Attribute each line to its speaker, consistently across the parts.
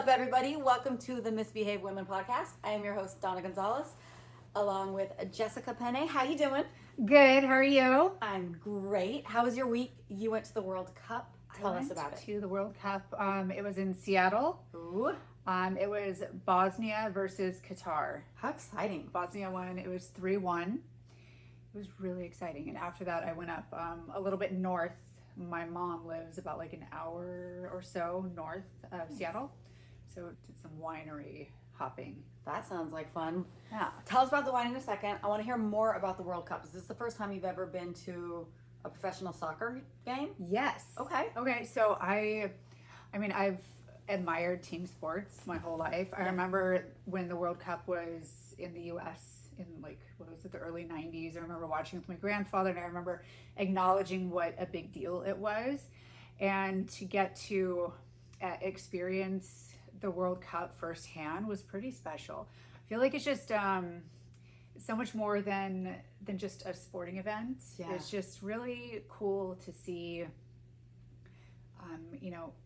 Speaker 1: up, everybody? Welcome to the Misbehave Women podcast. I am your host, Donna Gonzalez, along with Jessica Penne. How you doing?
Speaker 2: Good. How are you?
Speaker 1: I'm great. How was your week? You went to the World Cup. Tell us about it.
Speaker 2: To the World Cup. It was in Seattle.
Speaker 1: Ooh.
Speaker 2: It was Bosnia versus Qatar.
Speaker 1: How exciting.
Speaker 2: Bosnia won. It was 3-1. It was really exciting. And after that, I went up a little bit north. My mom lives about like an hour or so north of Seattle. So did some winery hopping.
Speaker 1: That sounds like fun.
Speaker 2: Yeah.
Speaker 1: Tell us about the wine in a second. I want to hear more about the World Cup. Is this the first time you've ever been to a professional soccer game?
Speaker 2: Yes.
Speaker 1: Okay.
Speaker 2: Okay. So I mean, I've admired team sports my whole life. I remember when the World Cup was in the U.S. in like, what was it, the early 90s. I remember watching with my grandfather, and I remember acknowledging what a big deal it was. And to get to experience the World Cup firsthand was pretty special. I feel like it's just so much more than just a sporting event.
Speaker 1: Yeah.
Speaker 2: It's just really cool to see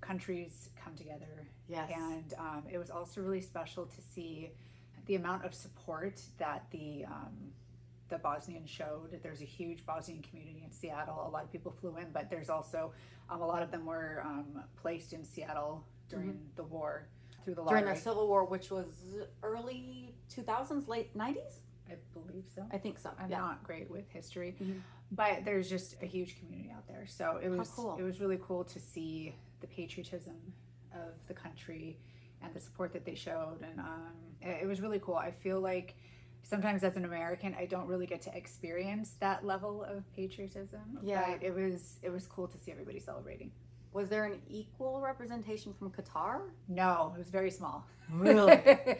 Speaker 2: countries come together.
Speaker 1: Yes.
Speaker 2: And it was also really special to see the amount of support that the Bosnians showed. There's a huge Bosnian community in Seattle. A lot of people flew in, but there's also a lot of them were placed in Seattle during the war, through the lottery.
Speaker 1: During the Civil War, which was early 2000s, late 90s?
Speaker 2: I believe so.
Speaker 1: I think so.
Speaker 2: I'm not great with history,
Speaker 1: Mhm.
Speaker 2: but there's just a huge community out there. So it was
Speaker 1: cool.
Speaker 2: It was really cool to see the patriotism of the country and the support that they showed, and it was really cool. I feel like sometimes as an American, I don't really get to experience that level of patriotism.
Speaker 1: Yeah.
Speaker 2: But it was cool to see everybody celebrating.
Speaker 1: Was there an equal representation from Qatar?
Speaker 2: No, it was very small.
Speaker 1: Really?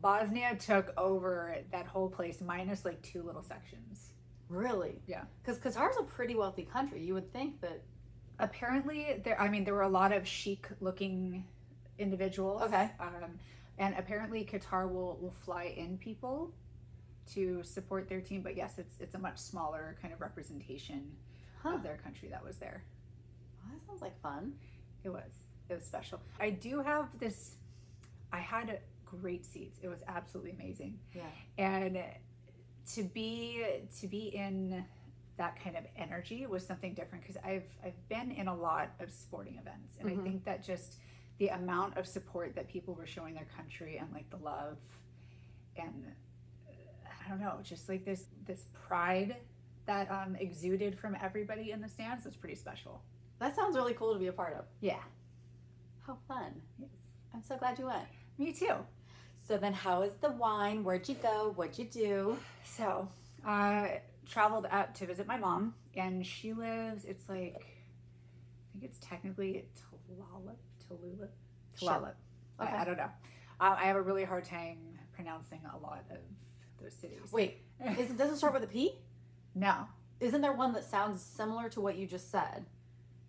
Speaker 2: Bosnia took over that whole place minus like 2 little sections.
Speaker 1: Really?
Speaker 2: Yeah.
Speaker 1: Because Qatar's a pretty wealthy country. You would think that.
Speaker 2: Apparently, there were a lot of chic-looking individuals.
Speaker 1: Okay.
Speaker 2: And apparently, Qatar will fly in people to support their team. But yes, it's a much smaller kind of representation of their country that was there.
Speaker 1: Well, that sounds like fun.
Speaker 2: It was special. I do have this. I had great seats. It was absolutely amazing.
Speaker 1: Yeah.
Speaker 2: And to be in that kind of energy was something different, because I've been in a lot of sporting events, and I think that just the amount of support that people were showing their country, and like the love, and I don't know, just like this pride that exuded from everybody in the stands was pretty special.
Speaker 1: That sounds really cool to be a part of.
Speaker 2: Yeah.
Speaker 1: How fun.
Speaker 2: Yes.
Speaker 1: I'm so glad you went.
Speaker 2: Me too.
Speaker 1: So then how is the wine? Where'd you go? What'd you do?
Speaker 2: So traveled out to visit my mom, and she lives, it's like, I think it's technically Tulalip.
Speaker 1: Sure. Okay.
Speaker 2: I don't know. I have a really hard time pronouncing a lot of those cities.
Speaker 1: Wait, does it start with a P?
Speaker 2: No.
Speaker 1: Isn't there one that sounds similar to what you just said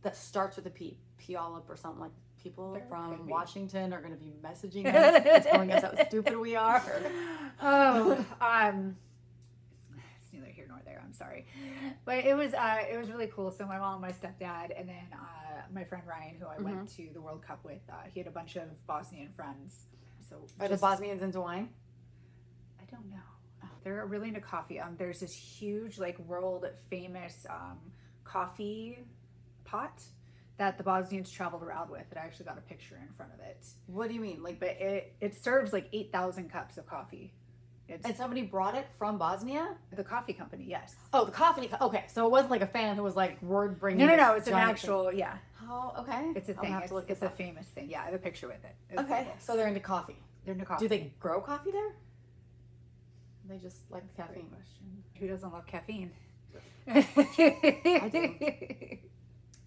Speaker 1: that starts with a P? Puyallup or something like people
Speaker 2: There could
Speaker 1: from
Speaker 2: be.
Speaker 1: Washington are going to be messaging us, telling us how stupid we are.
Speaker 2: It's neither here nor there. I'm sorry, but it was really cool. So my mom, my stepdad, and then my friend Ryan, who I went to the World Cup with, he had a bunch of Bosnian friends. So
Speaker 1: Are the Bosnians into wine?
Speaker 2: I don't know. They're really into coffee. There's this huge, like, world famous coffee pot that the Bosnians traveled around with, and I actually got a picture in front of it.
Speaker 1: What do you mean? Like,
Speaker 2: But it serves like 8,000 cups of coffee.
Speaker 1: and somebody brought it from Bosnia?
Speaker 2: The coffee company, yes.
Speaker 1: Oh, the coffee. Okay, so it wasn't like a fan who was like word bringing.
Speaker 2: No. It's an
Speaker 1: giant
Speaker 2: actual,
Speaker 1: thing.
Speaker 2: yeah.
Speaker 1: Oh, okay.
Speaker 2: It's a
Speaker 1: I'll
Speaker 2: thing.
Speaker 1: have to look
Speaker 2: It's
Speaker 1: this
Speaker 2: a
Speaker 1: up.
Speaker 2: famous thing. Yeah, I have a picture with it. It's
Speaker 1: Okay,
Speaker 2: cool.
Speaker 1: so they're into coffee.
Speaker 2: They're into coffee.
Speaker 1: Do they grow coffee there? They just like
Speaker 2: Great
Speaker 1: caffeine.
Speaker 2: question. Who doesn't love caffeine?
Speaker 1: I do.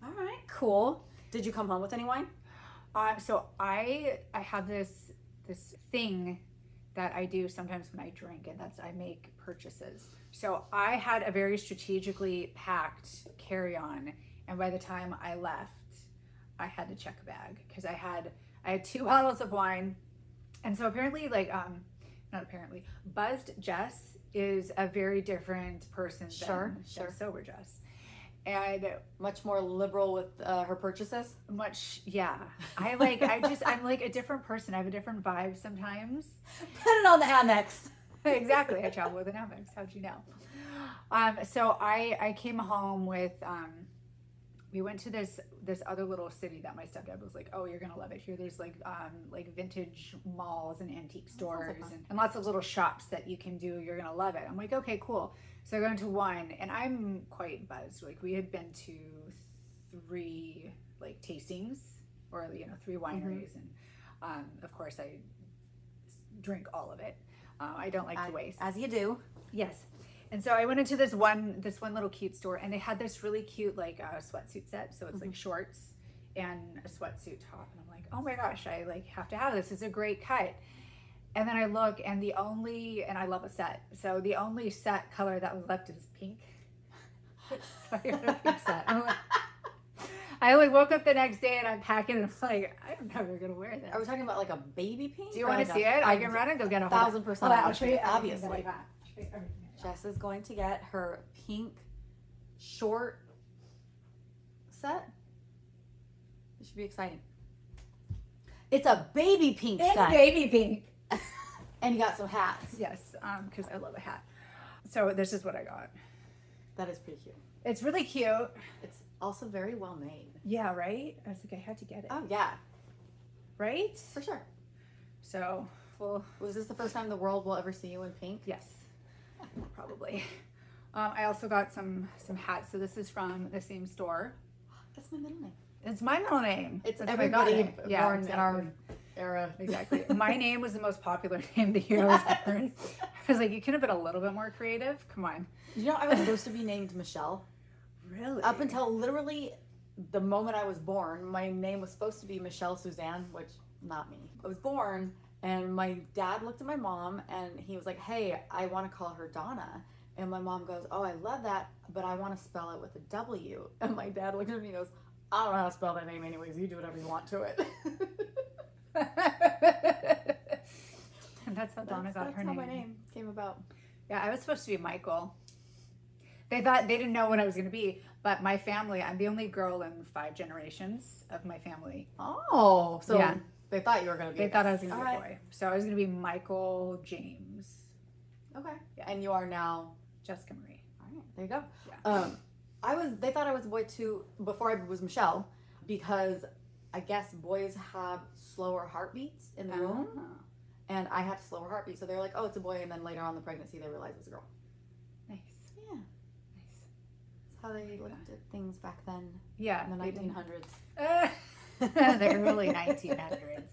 Speaker 1: All right, cool. Did you come home with any wine?
Speaker 2: So I have this thing that I do sometimes when I drink, and that's I make purchases. So I had a very strategically packed carry-on, and by the time I left, I had to check a bag because I had 2 bottles of wine. And so apparently, not apparently, buzzed Jess is a very different person than
Speaker 1: Sure.
Speaker 2: sober Jess. and
Speaker 1: Much more liberal with her purchases.
Speaker 2: yeah. I'm like a different person. I have a different vibe sometimes.
Speaker 1: Put it on the Amex.
Speaker 2: Exactly. I travel with an Amex. How'd you know? So I came home with we went to this other little city that my stepdad was like, oh, you're gonna love it here. There's like vintage malls and antique stores and lots of little shops that you can do. You're gonna love it. I'm like, okay, cool. So I go into one, and I'm quite buzzed. Like, we had been to 3 like tastings, or 3 wineries, and of course I drink all of it. I don't like to waste.
Speaker 1: As you do.
Speaker 2: Yes. And so I went into this one little cute store, and they had this really cute like sweatsuit set. So it's like shorts and a sweatsuit top, and I'm like, oh my gosh, I like have to have this. It's a great cut. And then I look, and I love a set. So the only set color that was left is pink. So I got a pink set. I like woke up the next day, and I'm packing, and I'm like, I'm never gonna wear this.
Speaker 1: Are we talking about like a baby pink?
Speaker 2: Do you want to see it? I can run and go get a
Speaker 1: 1,000%.
Speaker 2: I'll show you
Speaker 1: Obviously. Jess is going to get her pink short set. It should be exciting. It's a baby pink set.
Speaker 2: It's baby pink.
Speaker 1: And you got some hats.
Speaker 2: Yes, because I love a hat. So this is what I got.
Speaker 1: That is pretty cute.
Speaker 2: It's really cute.
Speaker 1: It's also very well made.
Speaker 2: Yeah, right? I was like, I had to get it.
Speaker 1: Oh, yeah.
Speaker 2: Right?
Speaker 1: For sure.
Speaker 2: So, well...
Speaker 1: Was this the first time the world will ever see you in pink?
Speaker 2: Yes. Probably. I also got some hats. So this is from the same store.
Speaker 1: That's my middle name.
Speaker 2: It's my middle name.
Speaker 1: It's
Speaker 2: That's
Speaker 1: everybody born
Speaker 2: exactly.
Speaker 1: in our era.
Speaker 2: Exactly. My name was the most popular name the year I was born. I was like, you could have been a little bit more creative. Come on.
Speaker 1: You know, I was supposed to be named Michelle.
Speaker 2: Really?
Speaker 1: Up until literally the moment I was born, my name was supposed to be Michelle Suzanne, which not me. I was born, and my dad looked at my mom, and he was like, hey, I want to call her Donna. And my mom goes, oh, I love that, but I want to spell it with a W. And my dad looked at me and goes, I don't know how to spell that name anyways. You do whatever you want to it.
Speaker 2: And that's how Donna got her name.
Speaker 1: That's how my name came about.
Speaker 2: Yeah, I was supposed to be Michael. They didn't know what I was going to be, but my family, I'm the only girl in 5 generations of my family.
Speaker 1: Oh, so
Speaker 2: yeah.
Speaker 1: They thought you were going to be.
Speaker 2: They thought I was going to be a
Speaker 1: right.
Speaker 2: boy. So I was going to be Michael James.
Speaker 1: Okay.
Speaker 2: Yeah.
Speaker 1: And you are now
Speaker 2: Jessica Marie.
Speaker 1: All right. There you go.
Speaker 2: Yeah.
Speaker 1: They thought I was a boy too before I was Michelle, because I guess boys have slower heartbeats in the womb, and I had a slower heartbeat. So they were like, oh, it's a boy. And then later on in the pregnancy, they realized it was a girl.
Speaker 2: Nice.
Speaker 1: Yeah.
Speaker 2: Nice.
Speaker 1: That's how they looked at things back then.
Speaker 2: Yeah.
Speaker 1: In the 1900s.
Speaker 2: The early 1900s.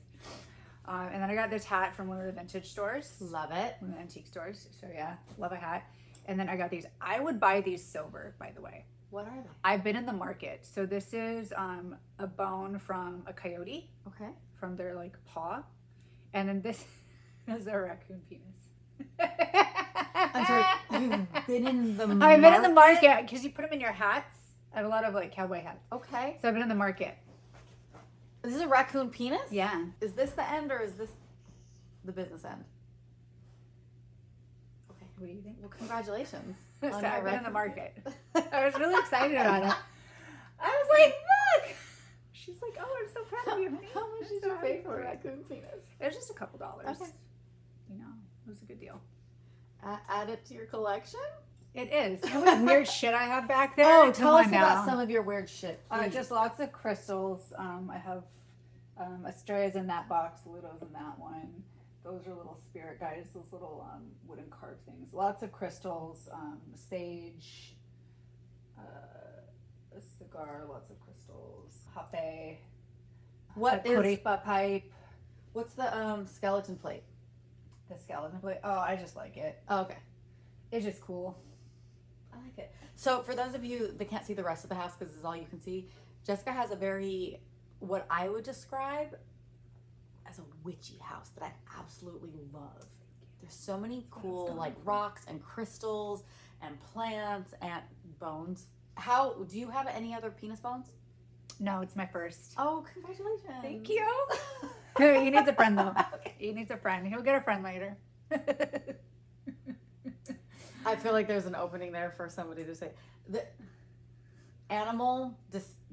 Speaker 2: And then I got this hat from one of the vintage stores.
Speaker 1: Love it.
Speaker 2: One of the antique stores. So yeah, love a hat. And then I got these. I would buy these silver, by the way.
Speaker 1: What are they?
Speaker 2: I've been in the market. So this is a bone from a coyote.
Speaker 1: Okay.
Speaker 2: From their like paw. And then this is a raccoon penis.
Speaker 1: I'm sorry, you've been in the market?
Speaker 2: I've been in the market because you put them in your hats. I have a lot of like cowboy hats.
Speaker 1: Okay.
Speaker 2: So I've been in the market.
Speaker 1: Is this a raccoon penis?
Speaker 2: Yeah.
Speaker 1: Is this the end, or is this the business end? Okay.
Speaker 2: What do you think?
Speaker 1: Well, congratulations.
Speaker 2: So
Speaker 1: on
Speaker 2: I've
Speaker 1: your
Speaker 2: been in the
Speaker 1: raccoon
Speaker 2: market. I was really excited about it. I was like, look. She's like, oh, I'm so proud of you, honey.
Speaker 1: How much did you pay for a raccoon penis?
Speaker 2: It was just a couple dollars.
Speaker 1: Okay.
Speaker 2: You know, it was a good deal.
Speaker 1: Add it to your collection?
Speaker 2: It is. You know what weird shit I have back there?
Speaker 1: Oh, tell us about some of your weird shit.
Speaker 2: Just lots of crystals. I have Astraeas in that box, Ludos in that one. Those are little spirit guides, those little wooden carved things. Lots of crystals, sage, a cigar, lots of crystals, hape,
Speaker 1: What
Speaker 2: a
Speaker 1: is?
Speaker 2: curipa pipe.
Speaker 1: What's the skeleton plate?
Speaker 2: The skeleton plate. Oh, I just like it.
Speaker 1: Oh, okay.
Speaker 2: It's just cool.
Speaker 1: I like it. So for those of you that can't see the rest of the house because this is all you can see, Jessica has a very, what I would describe as a witchy house that I absolutely love. There's so many cool like rocks and crystals and plants and bones. How do you have any other penis bones?
Speaker 2: No, it's my first.
Speaker 1: Oh, congratulations.
Speaker 2: Thank you. He needs a friend though. Okay. He needs a friend. He'll get a friend later.
Speaker 1: I feel like there's an opening there for somebody to say that. animal,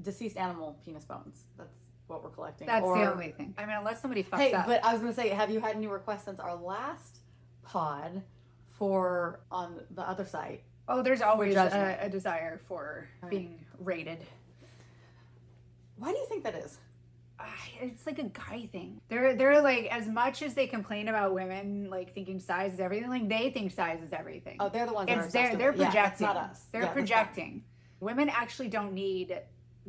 Speaker 1: deceased animal penis bones. That's what we're collecting.
Speaker 2: That's the only thing. I mean, unless somebody fucks
Speaker 1: Hey,
Speaker 2: up.
Speaker 1: but I was gonna say, have you had any requests since our last pod for on the other site?
Speaker 2: Oh, there's always
Speaker 1: judgment.
Speaker 2: a desire for
Speaker 1: Right.
Speaker 2: being rated.
Speaker 1: Why do you think that is?
Speaker 2: It's like a guy thing. They're like, as much as they complain about women like thinking size is everything, like they think size is everything.
Speaker 1: Oh, they're the ones that are
Speaker 2: It's they're
Speaker 1: obsessed with it.
Speaker 2: projecting.
Speaker 1: Yeah, it's not us.
Speaker 2: They're
Speaker 1: Yeah, that's fine.
Speaker 2: projecting. Women actually don't need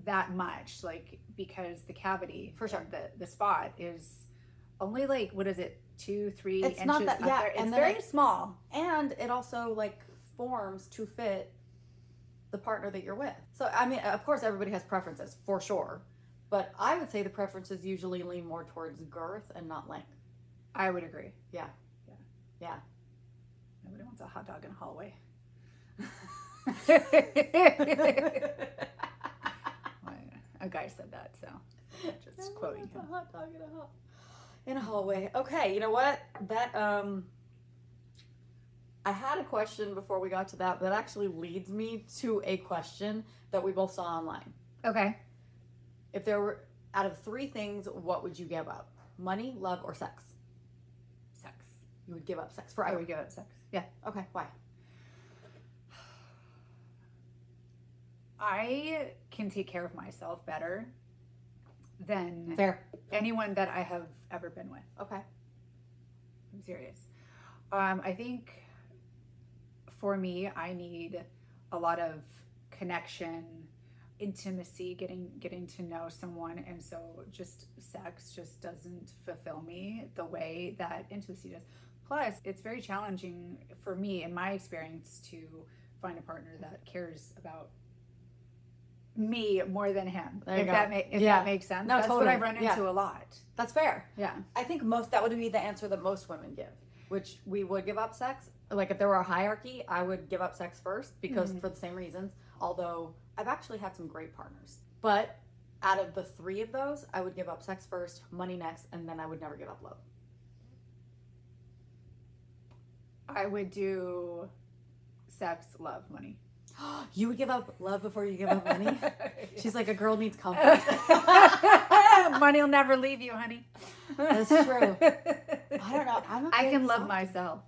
Speaker 2: that much, like, because the cavity
Speaker 1: For sure.
Speaker 2: the spot is only like, what is it, 2-3
Speaker 1: It's
Speaker 2: inches
Speaker 1: not that-
Speaker 2: up
Speaker 1: yeah,
Speaker 2: there. It's
Speaker 1: and then
Speaker 2: very small.
Speaker 1: And it also like forms to fit the partner that you're with. So I mean, of course, everybody has preferences for sure, but I would say the preferences usually lean more towards girth and not length.
Speaker 2: I would agree.
Speaker 1: Yeah.
Speaker 2: Nobody wants a hot dog in a hallway. A guy said that, so just quoting him.
Speaker 1: A hot dog in a hallway. Okay, you know what? That I had a question before we got to that actually leads me to a question that we both saw online.
Speaker 2: Okay.
Speaker 1: If there were, out of 3 things, what would you give up? Money, love, or sex?
Speaker 2: Sex.
Speaker 1: You would give up sex
Speaker 2: I
Speaker 1: forever.
Speaker 2: would give up sex. Yeah.
Speaker 1: Okay, why?
Speaker 2: I can take care of myself better than
Speaker 1: Fair.
Speaker 2: anyone that I have ever been with.
Speaker 1: Okay.
Speaker 2: I'm serious. I think for me, I need a lot of connection, intimacy, getting to know someone, and so just sex just doesn't fulfill me the way that intimacy does. Plus, it's very challenging for me, in my experience, to find a partner that cares about me more than him.
Speaker 1: There you
Speaker 2: If
Speaker 1: go.
Speaker 2: that
Speaker 1: Yeah.
Speaker 2: makes sense.
Speaker 1: No,
Speaker 2: That's
Speaker 1: totally.
Speaker 2: what I've run into
Speaker 1: Yeah.
Speaker 2: a lot.
Speaker 1: That's fair.
Speaker 2: Yeah.
Speaker 1: I think that would be the answer that most women give, which we would give up sex. Like if there were a hierarchy, I would give up sex first because for the same reasons. Although I've actually had some great partners. But out of the 3 of those, I would give up sex first, money next, and then I would never give up love.
Speaker 2: I would do sex, love, money.
Speaker 1: You would give up love before you give up money? She's like, a girl needs comfort.
Speaker 2: Money will never leave you, honey.
Speaker 1: That's true. I don't know.
Speaker 2: I can love myself.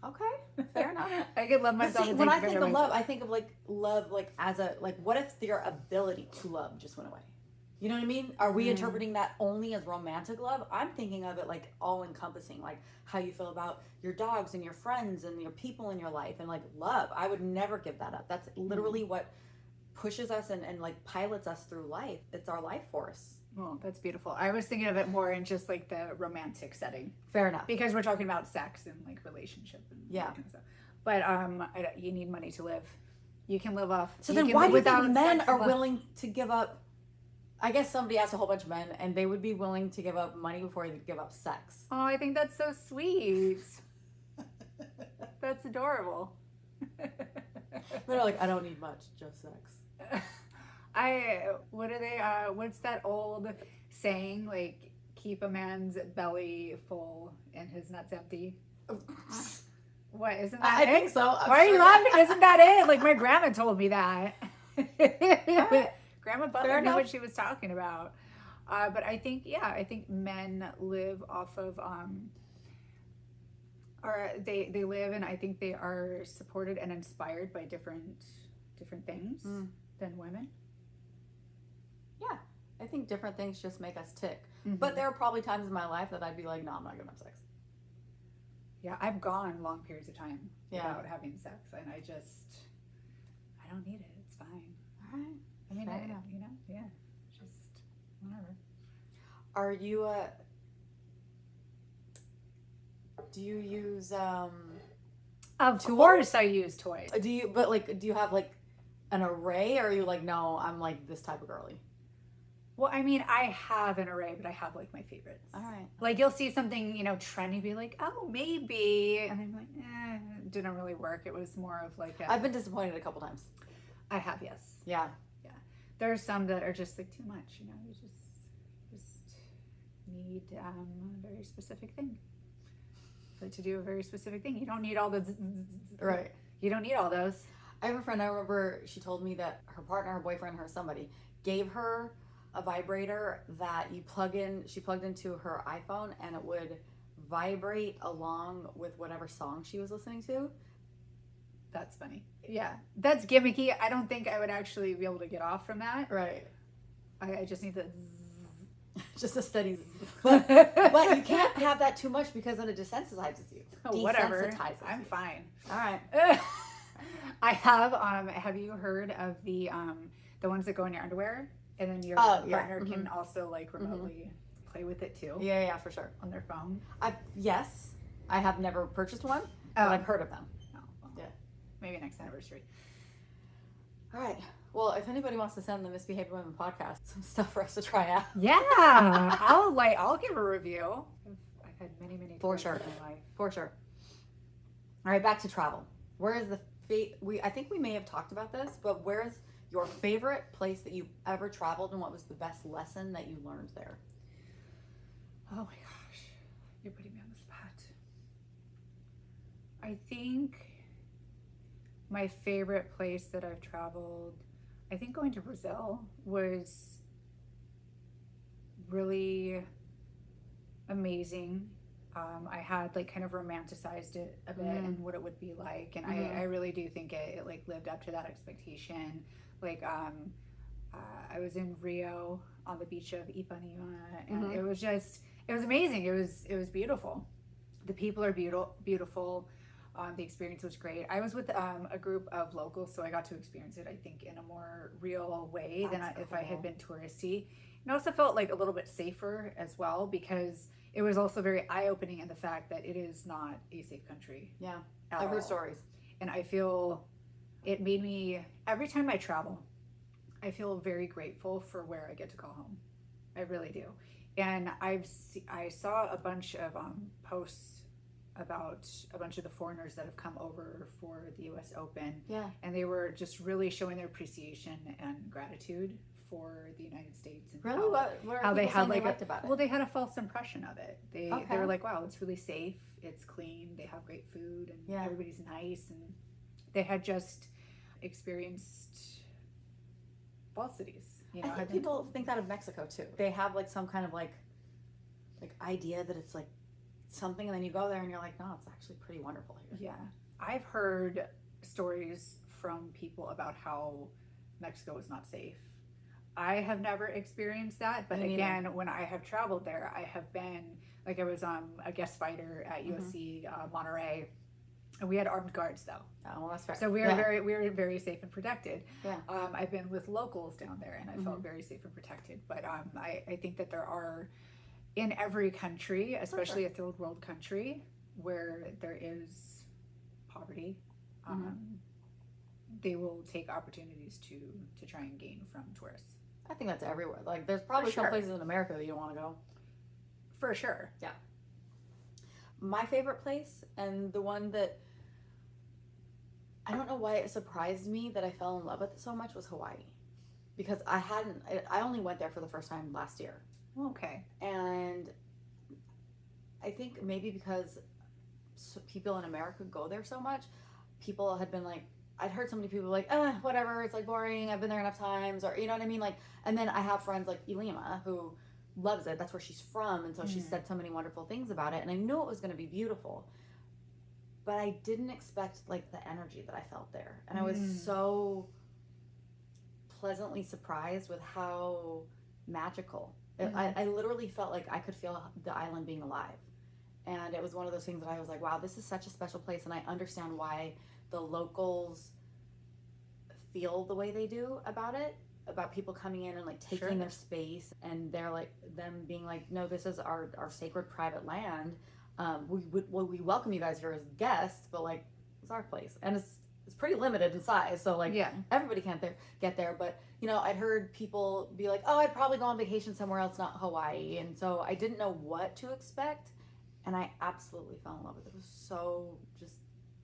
Speaker 1: Okay, fair enough.
Speaker 2: I can love
Speaker 1: But
Speaker 2: myself.
Speaker 1: see,
Speaker 2: and
Speaker 1: when
Speaker 2: take
Speaker 1: I
Speaker 2: care
Speaker 1: think of
Speaker 2: myself.
Speaker 1: love, I think of like love, like as a like. What if your ability to love just went away? You know what I mean? Are we interpreting that only as romantic love? I'm thinking of it like all encompassing, like how you feel about your dogs and your friends and your people in your life, and like love. I would never give that up. That's literally what pushes us and like pilots us through life. It's our life force.
Speaker 2: Well, that's beautiful. I was thinking of it more in just like the romantic setting,
Speaker 1: Fair enough.
Speaker 2: because we're talking about sex and like relationship and
Speaker 1: Yeah.
Speaker 2: that kind of stuff. But you need money to live. You can live off.
Speaker 1: So
Speaker 2: you
Speaker 1: then
Speaker 2: can
Speaker 1: why
Speaker 2: live
Speaker 1: do you think
Speaker 2: without
Speaker 1: men
Speaker 2: sex
Speaker 1: are
Speaker 2: and love.
Speaker 1: willing to give up? I guess somebody asked a whole bunch of men, and they would be willing to give up money before they give up sex.
Speaker 2: Oh, I think that's so sweet. That's adorable.
Speaker 1: They're like, I don't need much, just sex.
Speaker 2: What's that old saying? Like, keep a man's belly full and his nuts empty. What, isn't that
Speaker 1: I
Speaker 2: it?
Speaker 1: think so.
Speaker 2: Why are you laughing? Isn't that it? Like, my grandma told me that. Grandma Butler
Speaker 1: Fair
Speaker 2: knew what
Speaker 1: enough.
Speaker 2: she was talking about. But I think men live off of, or they live, and I think they are supported and inspired by different things than women.
Speaker 1: Yeah, I think different things just make us tick.
Speaker 2: Mm-hmm.
Speaker 1: But there are probably times in my life that I'd be like, no, I'm not giving up sex.
Speaker 2: Yeah, I've gone long periods of time
Speaker 1: Yeah.
Speaker 2: without having sex, and I don't need it. It's fine.
Speaker 1: All right.
Speaker 2: I mean,
Speaker 1: Fair enough.
Speaker 2: yeah, just whatever.
Speaker 1: Are you do you use
Speaker 2: Of
Speaker 1: tools?
Speaker 2: course, I use toys.
Speaker 1: do you have like an array, or are you like, no, I'm like this type of girly?
Speaker 2: Well, I mean, I have an array, but I have like my favorites.
Speaker 1: All right.
Speaker 2: Like, you'll see something, trendy, be like, oh, maybe, and I'm like, it didn't really work. It was more of like
Speaker 1: I've been disappointed a couple times.
Speaker 2: I have, yes.
Speaker 1: Yeah.
Speaker 2: There are some that are just like too much. You just need a very specific thing. But to do a very specific thing, you don't need all the
Speaker 1: Right.
Speaker 2: You don't need all those.
Speaker 1: I have a friend, I remember she told me that her partner, her boyfriend, her somebody gave her a vibrator that she plugged into her iPhone and it would vibrate along with whatever song she was listening to.
Speaker 2: That's funny. Yeah, that's gimmicky. I don't think I would actually be able to get off from that.
Speaker 1: Right.
Speaker 2: I just need to.
Speaker 1: Just a steady. But you can't have that too much because then it desensitizes you.
Speaker 2: Whatever.
Speaker 1: Desensitizes
Speaker 2: I'm
Speaker 1: you.
Speaker 2: fine.
Speaker 1: All right.
Speaker 2: I have. Have you heard of the ones that go in your underwear, and then your partner can also like remotely play with it too?
Speaker 1: Yeah, for sure.
Speaker 2: On their phone.
Speaker 1: Yes, I have never purchased one, but I've heard of them.
Speaker 2: Oh, well,
Speaker 1: yeah.
Speaker 2: Maybe next anniversary.
Speaker 1: All right. Well, if anybody wants to send the Misbehaved Women podcast some stuff for us to try out.
Speaker 2: Yeah, I'll give a review. I've had many
Speaker 1: For sure.
Speaker 2: in my life.
Speaker 1: For sure. All right, back to travel. Where is I think we may have talked about this, but where's your favorite place that you've ever traveled and what was the best lesson that you learned there?
Speaker 2: Oh my gosh. You're putting me on the spot. I think my favorite place that I've traveled, I think going to Brazil was really amazing. I had like kind of romanticized it a bit and what it would be like, and I really do think it like lived up to that expectation. Like I was in Rio on the beach of Ipanema, and it was amazing. It was beautiful. The people are beautiful. The experience was great. I was with a group of locals, so I got to experience it, I think, in a more real way than if I had been touristy. And I also felt like a little bit safer as well, because it was also very eye-opening in the fact that it is not a safe country.
Speaker 1: Yeah, I've heard stories.
Speaker 2: And I feel it made me, every time I travel, I feel very grateful for where I get to call home. I really do. And I saw a bunch of posts about a bunch of the foreigners that have come over for the U.S. Open.
Speaker 1: Yeah.
Speaker 2: And they were just really showing their appreciation and gratitude for the United States. And
Speaker 1: really? What are they had like liked about it?
Speaker 2: Well, they had a false impression of it. They were like, wow, it's really safe, it's clean, they have great food, and everybody's nice, and they had just experienced falsities. You know,
Speaker 1: I think people think that of Mexico too. They have like some kind of like idea that it's like something, and then you go there and you're like, no, it's actually pretty wonderful here.
Speaker 2: Yeah. I've heard stories from people about how Mexico is not safe. I have never experienced that, but again, when I have traveled there, I have been, like I was a guest fighter at USC Monterey, and we had armed guards though.
Speaker 1: Oh, well, that's right.
Speaker 2: So we were very safe and protected.
Speaker 1: Yeah.
Speaker 2: I've been with locals down there, and I felt very safe and protected. But I think that there are, in every country, especially a third world country, where there is poverty, they will take opportunities to try and gain from tourists.
Speaker 1: I think that's everywhere. Like, there's probably some places in America that you don't want to go.
Speaker 2: For sure.
Speaker 1: Yeah. My favorite place, and the one that I don't know why it surprised me that I fell in love with it so much, was Hawaii. Because I only went there for the first time last year.
Speaker 2: Okay.
Speaker 1: And I think maybe because people in America go there so much, people had been like, I'd heard so many people like, whatever, it's like boring, I've been there enough times, or you know what I mean? Like, and then I have friends like Elima who loves it. That's where she's from, and so she said so many wonderful things about it, and I knew it was going to be beautiful. But I didn't expect like the energy that I felt there. And I was so pleasantly surprised with how magical. I literally felt like I could feel the island being alive. And it was one of those things that I was like, wow, this is such a special place, and I understand why the locals feel the way they do about it, about people coming in and like taking their space, and they're like, them being like, no, this is our sacred private land. We welcome you guys here as guests, but like, it's our place, and it's pretty limited in size, so like everybody can't get there. But you know, I'd heard people be like, oh, I'd probably go on vacation somewhere else, not Hawaii, and so I didn't know what to expect, and I absolutely fell in love with it. It was so just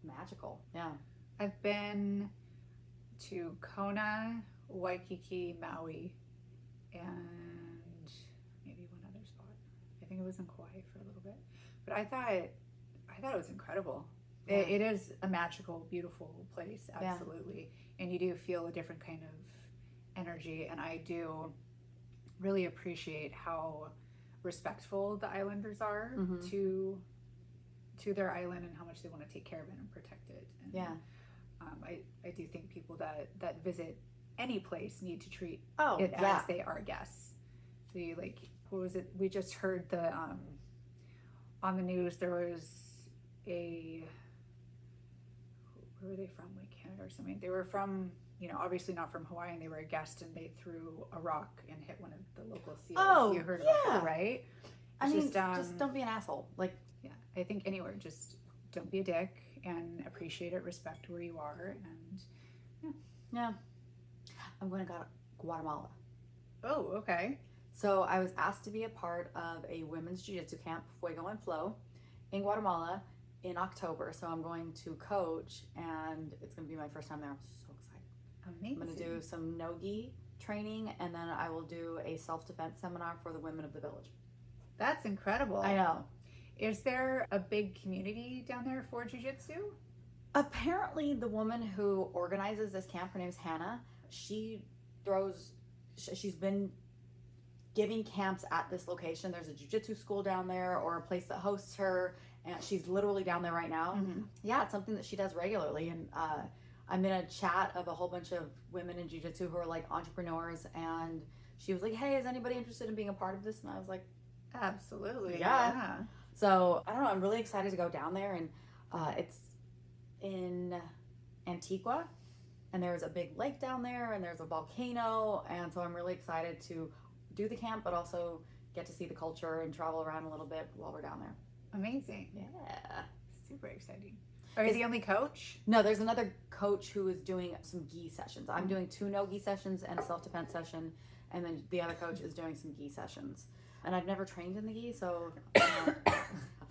Speaker 1: magical. Yeah.
Speaker 2: I've been to Kona, Waikiki, Maui, and maybe one other spot. I think it was in Kauai for a little bit. But I thought it was incredible. It is a magical, beautiful place, absolutely. And you do feel a different kind of energy. And I do really appreciate how respectful the islanders are to their island and how much they want to take care of it and protect it. And, I do think people that visit any place need to treat it as they are guests. So you what was it? We just heard on the news there was where were they from? Like Canada or something. They were from, obviously not from Hawaii, and they were a guest, and they threw a rock and hit one of the local seals.
Speaker 1: Oh,
Speaker 2: you heard about that, right?
Speaker 1: I mean, just don't be an asshole.
Speaker 2: Yeah, I think anywhere, just don't be a dick and appreciate it, respect where you are, and
Speaker 1: yeah. I'm going to Guatemala.
Speaker 2: Oh, okay.
Speaker 1: So I was asked to be a part of a women's jiu-jitsu camp, Fuego and Flow, in Guatemala in October. So I'm going to coach, and it's going to be my first time there. I'm so excited.
Speaker 2: Amazing.
Speaker 1: I'm going to do some no-gi training, and then I will do a self-defense seminar for the women of the village.
Speaker 2: That's incredible.
Speaker 1: I know.
Speaker 2: Is there a big community down there for jiu-jitsu?
Speaker 1: Apparently, the woman who organizes this camp, her name's Hannah, she's been giving camps at this location. There's a jiu-jitsu school down there, or a place that hosts her, and she's literally down there right now. Yeah, it's something that she does regularly, and I'm in a chat of a whole bunch of women in jiu-jitsu who are like entrepreneurs, and she was like, hey, is anybody interested in being a part of this? And I was like,
Speaker 2: absolutely.
Speaker 1: Yeah. So I don't know, I'm really excited to go down there, and it's in Antigua, and there's a big lake down there, and there's a volcano, and so I'm really excited to do the camp, but also get to see the culture and travel around a little bit while we're down there.
Speaker 2: Amazing.
Speaker 1: Yeah.
Speaker 2: Super exciting. Are you the only coach?
Speaker 1: No, there's another coach who is doing some gi sessions. I'm doing 2 no-gi sessions and a self-defense session, and then the other coach is doing some gi sessions. And I've never trained in the gi, so how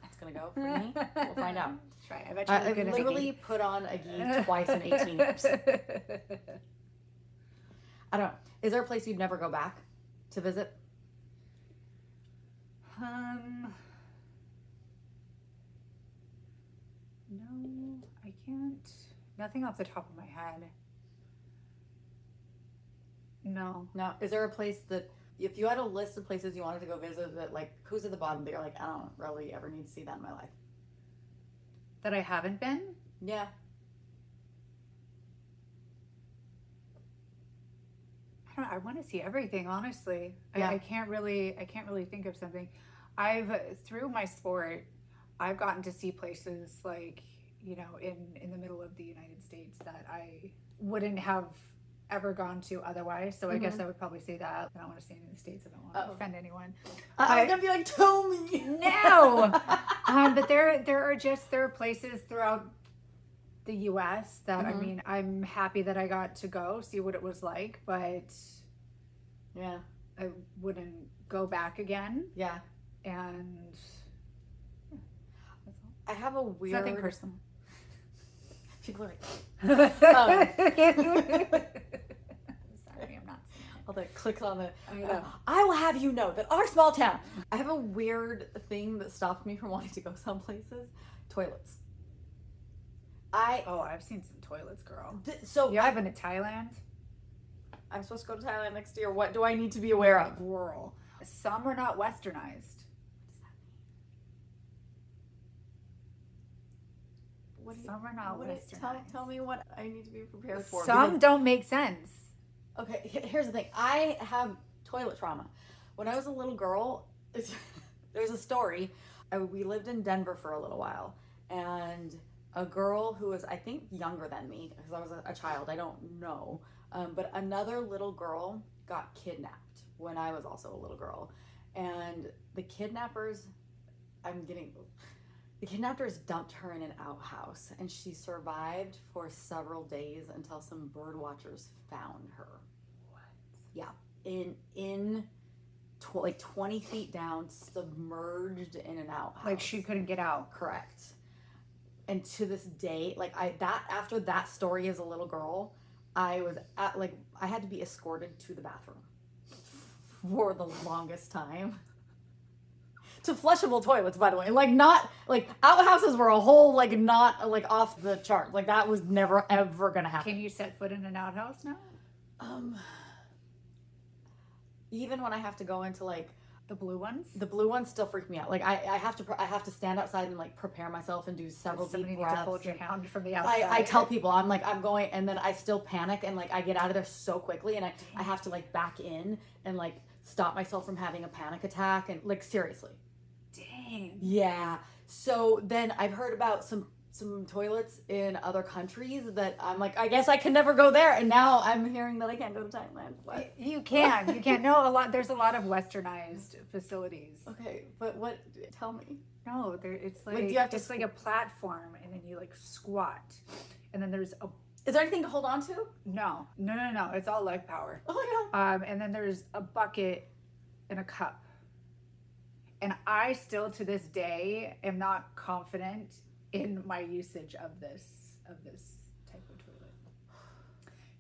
Speaker 1: that's going to go for me. We'll find out.
Speaker 2: Try. I bet you're
Speaker 1: I've
Speaker 2: good at
Speaker 1: literally put on a gi twice in 18 years. I don't know. Is there a place you'd never go back to visit?
Speaker 2: No, I can't. Nothing off the top of my head. No.
Speaker 1: Is there a place that, if you had a list of places you wanted to go visit, that who's at the bottom that you're like, I don't really ever need to see that in my life?
Speaker 2: That I haven't been?
Speaker 1: Yeah.
Speaker 2: I want to see everything, honestly.
Speaker 1: Yeah.
Speaker 2: I can't really think of something. Through my sport, I've gotten to see places in the middle of the United States that I wouldn't have ever gone to otherwise. So I guess I would probably say that. I don't want to say any of the states. I don't want to offend anyone.
Speaker 1: I'm going to be like, tell me.
Speaker 2: No. But there are places throughout the U.S. that, I mean, I'm happy that I got to go see what it was like, but
Speaker 1: yeah,
Speaker 2: I wouldn't go back again.
Speaker 1: Yeah.
Speaker 2: And
Speaker 1: I have a weird...
Speaker 2: It's nothing personal.
Speaker 1: People are
Speaker 2: like... Sorry, I'm not saying it.
Speaker 1: All the clicks on the...
Speaker 2: I know.
Speaker 1: I will have you know that our small town... I have a weird thing that stopped me from wanting to go some places. Toilets.
Speaker 2: I've seen some toilets, girl. I've been to Thailand.
Speaker 1: I'm supposed to go to Thailand next year. What do I need to be aware of?
Speaker 2: Rural. Some are not westernized. Some are not westernized.
Speaker 1: Tell me what I need to be prepared for.
Speaker 2: Some don't make sense.
Speaker 1: Okay, here's the thing. I have toilet trauma. When I was a little girl, there's a story. We lived in Denver for a little while, and a girl who was, I think, younger than me, because I was a child, I don't know, but another little girl got kidnapped when I was also a little girl. And the kidnappers dumped her in an outhouse, and she survived for several days until some bird watchers found her.
Speaker 2: What?
Speaker 1: Yeah. 20 feet down, submerged in an outhouse.
Speaker 2: Like she couldn't get out.
Speaker 1: Correct. And to this day, after that story as a little girl, I had to be escorted to the bathroom for the longest time. to flushable toilets, by the way. Like, not, like, outhouses were a whole, like, not, like, off the chart. Like, that was never, ever gonna happen.
Speaker 2: Can you set foot in an outhouse now?
Speaker 1: Even when I have to go into, like,
Speaker 2: The blue ones?
Speaker 1: the blue ones still freak me out. Like, I have to stand outside and, like, prepare myself and do several
Speaker 2: Somebody
Speaker 1: deep
Speaker 2: needs
Speaker 1: breaths.
Speaker 2: to hold your hand from the outside.
Speaker 1: I tell people, I'm like, I'm going, and then I still panic, and, like, I get out of there so quickly, and I have to, like, back in and, like, stop myself from having a panic attack, and, like, seriously.
Speaker 2: Dang.
Speaker 1: Yeah. So then I've heard about some toilets in other countries that I'm like, I guess I can never go there, and now I'm hearing that I can't go to Thailand. What?
Speaker 2: You can. No, there's a lot of westernized facilities.
Speaker 1: Okay, but what? Tell me.
Speaker 2: No, it's like,
Speaker 1: Like, do you have to
Speaker 2: it's like a platform, and then you like squat, and then there's a
Speaker 1: Is there anything to hold on to?
Speaker 2: no. It's all leg power.
Speaker 1: Oh my god.
Speaker 2: And then there's a bucket and a cup, and I still to this day am not confident in my usage of this type of toilet.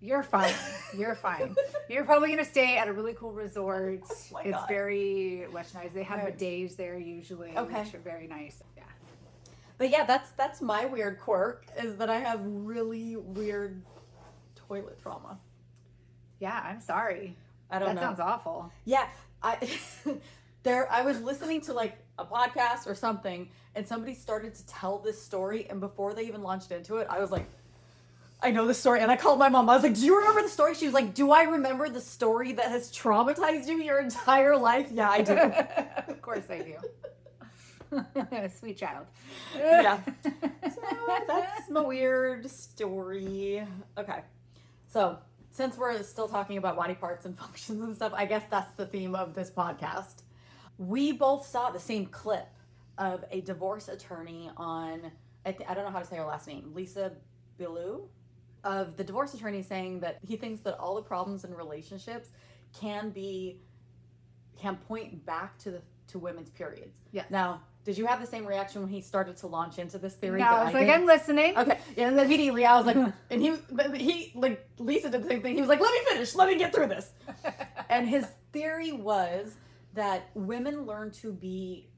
Speaker 2: You're fine. You're fine. You're probably gonna stay at a really cool resort.
Speaker 1: Oh my
Speaker 2: It's
Speaker 1: God.
Speaker 2: very westernized. They have
Speaker 1: Right.
Speaker 2: bidets there usually,
Speaker 1: Okay.
Speaker 2: which are very nice. Yeah.
Speaker 1: But yeah, that's my weird quirk, is that I have really weird toilet trauma.
Speaker 2: Yeah, I'm sorry.
Speaker 1: I don't
Speaker 2: That
Speaker 1: know.
Speaker 2: sounds awful.
Speaker 1: Yeah, I was listening to like a podcast or something, and somebody started to tell this story, and before they even launched into it, I was like, I know this story, and I called my mom. I was like, do you remember the story? She was like, do I remember the story that has traumatized you your entire life? Yeah, I do.
Speaker 2: Of course I do. Sweet child.
Speaker 1: Yeah. So that's my weird story. Okay. So since we're still talking about body parts and functions and stuff, I guess that's the theme of this podcast. We both saw the same clip of a divorce attorney on, I don't know how to say her last name, Lisa Bilou, of the divorce attorney saying that he thinks that all the problems in relationships can point back to women's periods.
Speaker 2: Yes.
Speaker 1: Now, did you have the same reaction when he started to launch into this theory?
Speaker 2: No,
Speaker 1: that
Speaker 2: I was
Speaker 1: I
Speaker 2: like,
Speaker 1: did?
Speaker 2: I'm listening.
Speaker 1: Okay, yeah, and then immediately I was like, and he like, Lisa did the same thing. He was like, let me finish, let me get through this. And his theory was that women learn to be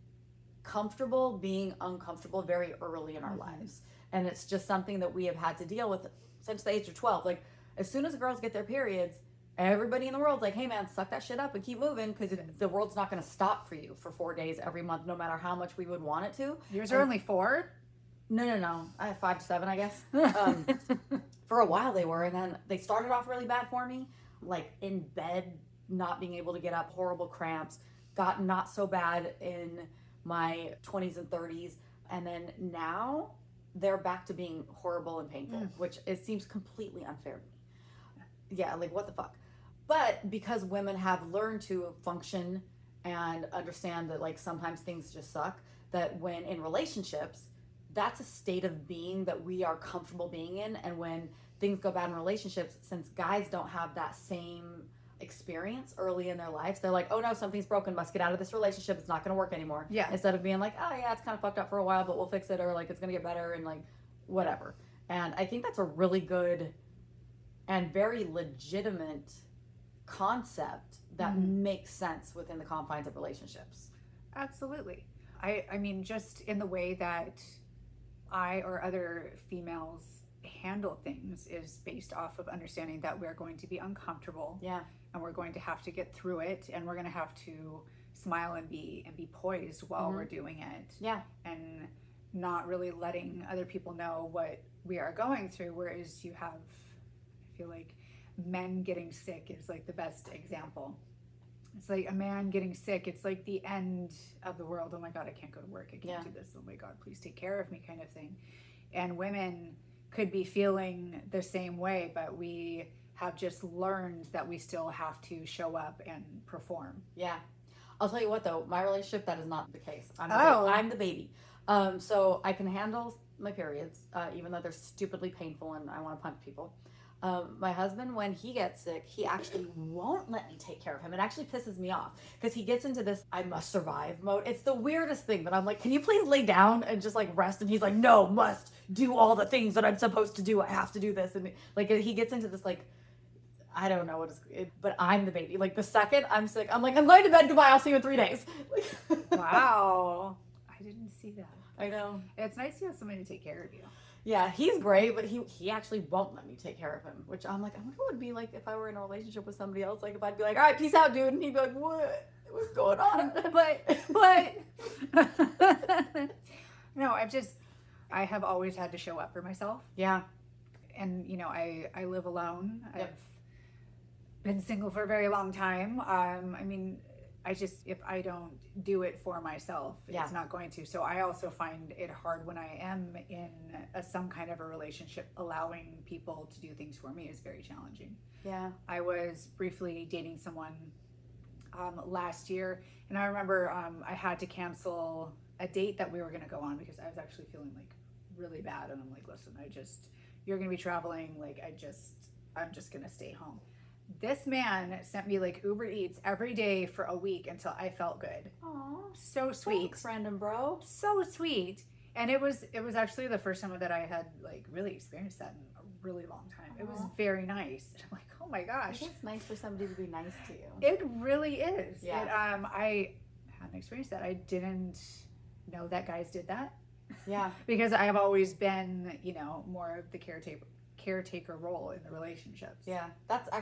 Speaker 1: comfortable being uncomfortable very early in our lives. And it's just something that we have had to deal with since the age of 12. Like, as soon as girls get their periods, everybody in the world's like, hey man, suck that shit up and keep moving, because the world's not going to stop for you for 4 days every month, no matter how much we would want it to.
Speaker 2: Yours are only 4?
Speaker 1: No. I have 5 to 7, I guess. For a while they were, and then they started off really bad for me, like in bed, not being able to get up, horrible cramps, got not so bad in my 20s and 30s, and then now they're back to being horrible and painful, which it seems completely unfair to me. Yeah, like what the fuck? But because women have learned to function and understand that like sometimes things just suck, that when in relationships, that's a state of being that we are comfortable being in. And when things go bad in relationships, since guys don't have that same experience early in their lives, they're like, oh no, something's broken, must get out of this relationship, it's not going to work anymore.
Speaker 2: Yeah.
Speaker 1: Instead of being like, oh yeah, it's kind of fucked up for a while, but we'll fix it, or like it's going to get better, and like whatever. And I think that's a really good and very legitimate concept that makes sense within the confines of relationships.
Speaker 2: Absolutely. I mean, just in the way that I or other females handle things is based off of understanding that we're going to be uncomfortable.
Speaker 1: Yeah.
Speaker 2: And we're going to have to get through it, and we're going to have to smile and be poised while we're doing it.
Speaker 1: Yeah.
Speaker 2: And not really letting other people know what we are going through. Whereas you have, I feel like men getting sick is like the best example. It's like a man getting sick, it's like the end of the world. Oh my God, I can't go to work, I can't do this, oh my God, please take care of me, kind of thing. And women could be feeling the same way, but we have just learned that we still have to show up and perform.
Speaker 1: Yeah. I'll tell you what though, my relationship, that is not the case. I'm the baby. So I can handle my periods, even though they're stupidly painful and I want to punch people. My husband, when he gets sick, he actually won't let me take care of him. It actually pisses me off because he gets into this I must survive mode. It's the weirdest thing, but I'm like, can you please lay down and just like rest? And he's like, no, must do all the things that I'm supposed to do. I have to do this. And like he gets into this like, I don't know but I'm the baby. Like the second I'm sick, I'm like, I'm going to bed. Goodbye. I'll see you in 3 days.
Speaker 2: Wow. I didn't see that.
Speaker 1: I know.
Speaker 2: It's nice to have somebody to take care of you.
Speaker 1: Yeah, he's great, but he actually won't let me take care of him, which I'm like, I wonder what it would be like if I were in a relationship with somebody else. Like if I'd be like, all right, peace out, dude. And he'd be like, what? What's going on?
Speaker 2: But no, I have always had to show up for myself.
Speaker 1: Yeah.
Speaker 2: And, you know, I live alone.
Speaker 1: Yep.
Speaker 2: I've been single for a very long time. I mean, if I don't do it for myself, it's not going to. So I also find it hard when I am in some kind of a relationship, allowing people to do things for me is very challenging.
Speaker 1: Yeah.
Speaker 2: I was briefly dating someone last year, and I remember I had to cancel a date that we were going to go on because I was actually feeling like really bad. And I'm like, listen, you're going to be traveling. Like, I'm just going to stay home. This man sent me like Uber Eats every day for a week until I felt good.
Speaker 1: Aw,
Speaker 2: so sweet.
Speaker 1: Thanks, random bro.
Speaker 2: So sweet. And it was actually the first time that I had like really experienced that in a really long time. It was very nice. And I'm like, oh my gosh.
Speaker 1: It's nice for somebody to be nice to you.
Speaker 2: It really is.
Speaker 1: Yeah.
Speaker 2: I hadn't experienced that. I didn't know that guys did that.
Speaker 1: Yeah.
Speaker 2: Because I have always been, you know, more of the caretaker role in the relationships.
Speaker 1: Yeah,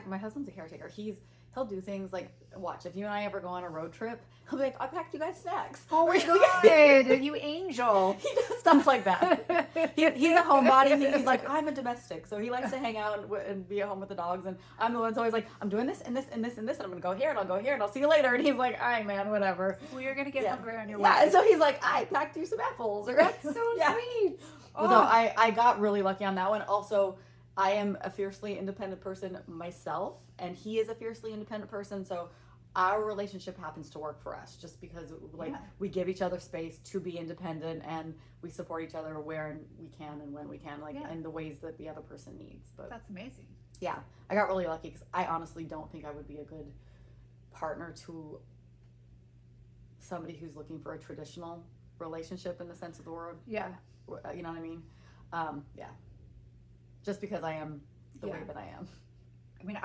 Speaker 1: my husband's a caretaker. He'll do things like, watch, if you and I ever go on a road trip, he'll be like, I packed you guys snacks.
Speaker 2: Oh my God, you angel.
Speaker 1: He does stuff like that. He's a homebody. He's like, I'm a domestic. So he likes to hang out and be at home with the dogs. And I'm the one that's always like, I'm doing this and this and this and this. And I'm going to go here and I'll go here and I'll see you later. And he's like, all right, man, whatever.
Speaker 2: Well, you're going to get hungry on your way.
Speaker 1: Yeah, and so he's like, I packed you some apples.
Speaker 2: That's so sweet.
Speaker 1: Oh. So I got really lucky on that one. Also, I am a fiercely independent person myself, and he is a fiercely independent person. So our relationship happens to work for us just because we give each other space to be independent, and we support each other where we can and when we can, in the ways that the other person needs. But
Speaker 2: that's amazing.
Speaker 1: Yeah, I got really lucky because I honestly don't think I would be a good partner to somebody who's looking for a traditional relationship in the sense of the word.
Speaker 2: Yeah.
Speaker 1: You know what I mean? Yeah. Just because I am the way that I am.
Speaker 2: I mean,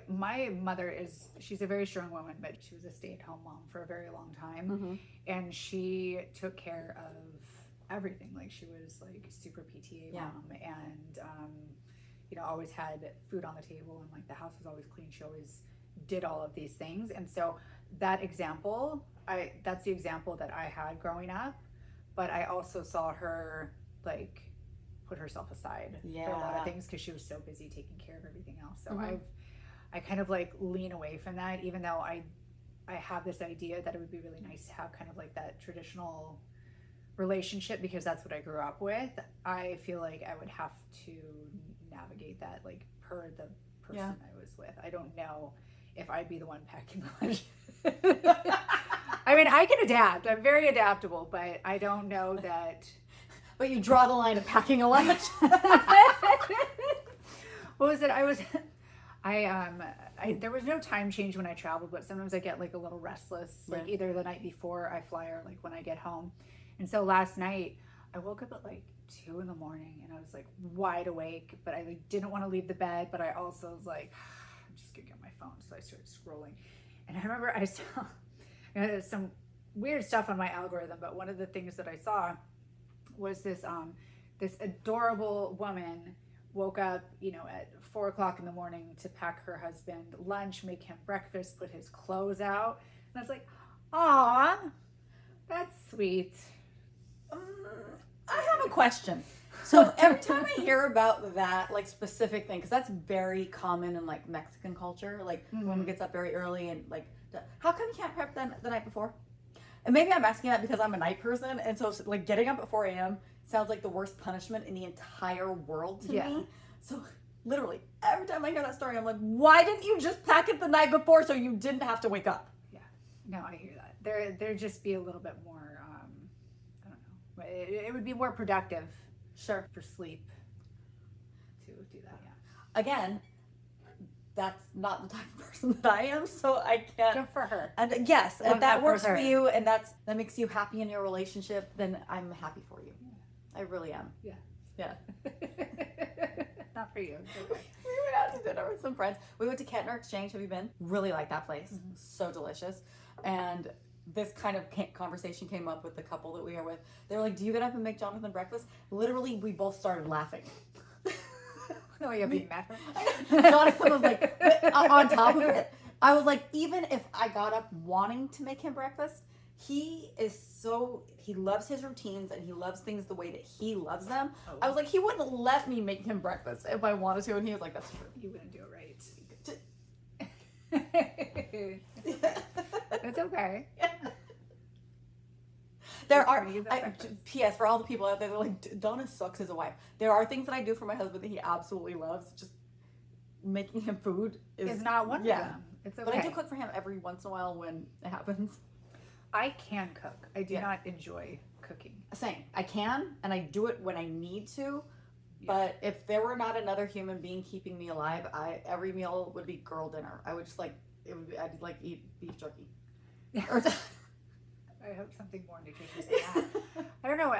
Speaker 2: my mother she's a very strong woman, but she was a stay-at-home mom for a very long time.
Speaker 1: Mm-hmm.
Speaker 2: And she took care of everything. Like, she was like super PTA mom, and, you know, always had food on the table, and like the house was always clean. She always did all of these things. And so that's the example that I had growing up, but I also saw her like put herself aside for a lot of things because she was so busy taking care of everything else. So I kind of like lean away from that, even though I have this idea that it would be really nice to have kind of like that traditional relationship because that's what I grew up with. I feel like I would have to navigate that like per the person I was with. I don't know if I'd be the one packing the lunch. I mean, I can adapt. I'm very adaptable, but I don't know that.
Speaker 1: But you draw the line of packing a lunch.
Speaker 2: What was it? There was no time change when I traveled, but sometimes I get like a little restless, like either the night before I fly or like when I get home. And so last night I woke up at like 2 a.m. and I was like wide awake, but I like didn't want to leave the bed, but I also was like, I'm just gonna get my phone. So I started scrolling, and I remember I saw some weird stuff on my algorithm, but one of the things that I saw was this adorable woman woke up, you know, at 4 o'clock in the morning to pack her husband lunch, make him breakfast, put his clothes out. And I was like, aw, that's sweet.
Speaker 1: I have a question. So every time I hear about that, like specific thing, because that's very common in like Mexican culture, like woman gets up very early and like, how come you can't prep the night before? And maybe I'm asking that because I'm a night person, and so like getting up at 4 a.m. sounds like the worst punishment in the entire world to me. So literally every time I hear that story, I'm like, why didn't you just pack it the night before so you didn't have to wake up?
Speaker 2: Yeah, no, I hear that. There just be a little bit more. I don't know. It would be more productive.
Speaker 1: Sure.
Speaker 2: For sleep to do that. Yeah.
Speaker 1: Again, that's not the type of person that I am, so I can't.
Speaker 2: Good for her.
Speaker 1: And yes, if that works for
Speaker 2: her.
Speaker 1: you, and that makes you happy in your relationship, then I'm happy for you. Yeah. I really am.
Speaker 2: Yeah.
Speaker 1: Yeah.
Speaker 2: not for you. It's okay.
Speaker 1: We went out to dinner with some friends. We went to Kettner Exchange. Have you been? Really like that place. So delicious. And this kind of conversation came up with the couple that we were with. They were like, "Do you get up and make Jonathan breakfast?" Literally, we both started laughing.
Speaker 2: No, you'll be mad.
Speaker 1: Jonathan was like, on top of it, I was like, even if I got up wanting to make him breakfast, he loves his routines and he loves things the way that he loves them.
Speaker 2: Oh.
Speaker 1: I was like, he wouldn't let me make him breakfast if I wanted to, and he was like, "That's true."
Speaker 2: You wouldn't do it right. It's okay.
Speaker 1: There are,
Speaker 2: Pretty good breakfast.
Speaker 1: P.S. for all the people out there, they're like, Donna sucks as a wife. There are things that I do for my husband that he absolutely loves. Just making him food
Speaker 2: It's not one of them. It's okay.
Speaker 1: But I do cook for him every once in a while when it happens.
Speaker 2: I can cook. I do
Speaker 1: Yeah.
Speaker 2: not enjoy cooking.
Speaker 1: Same. I can, and I do it when I need to.
Speaker 2: Yeah.
Speaker 1: But if there were not another human being keeping me alive, every meal would be girl dinner. I would just I'd eat beef jerky. Or
Speaker 2: I hope something more nutritious than that. I don't know.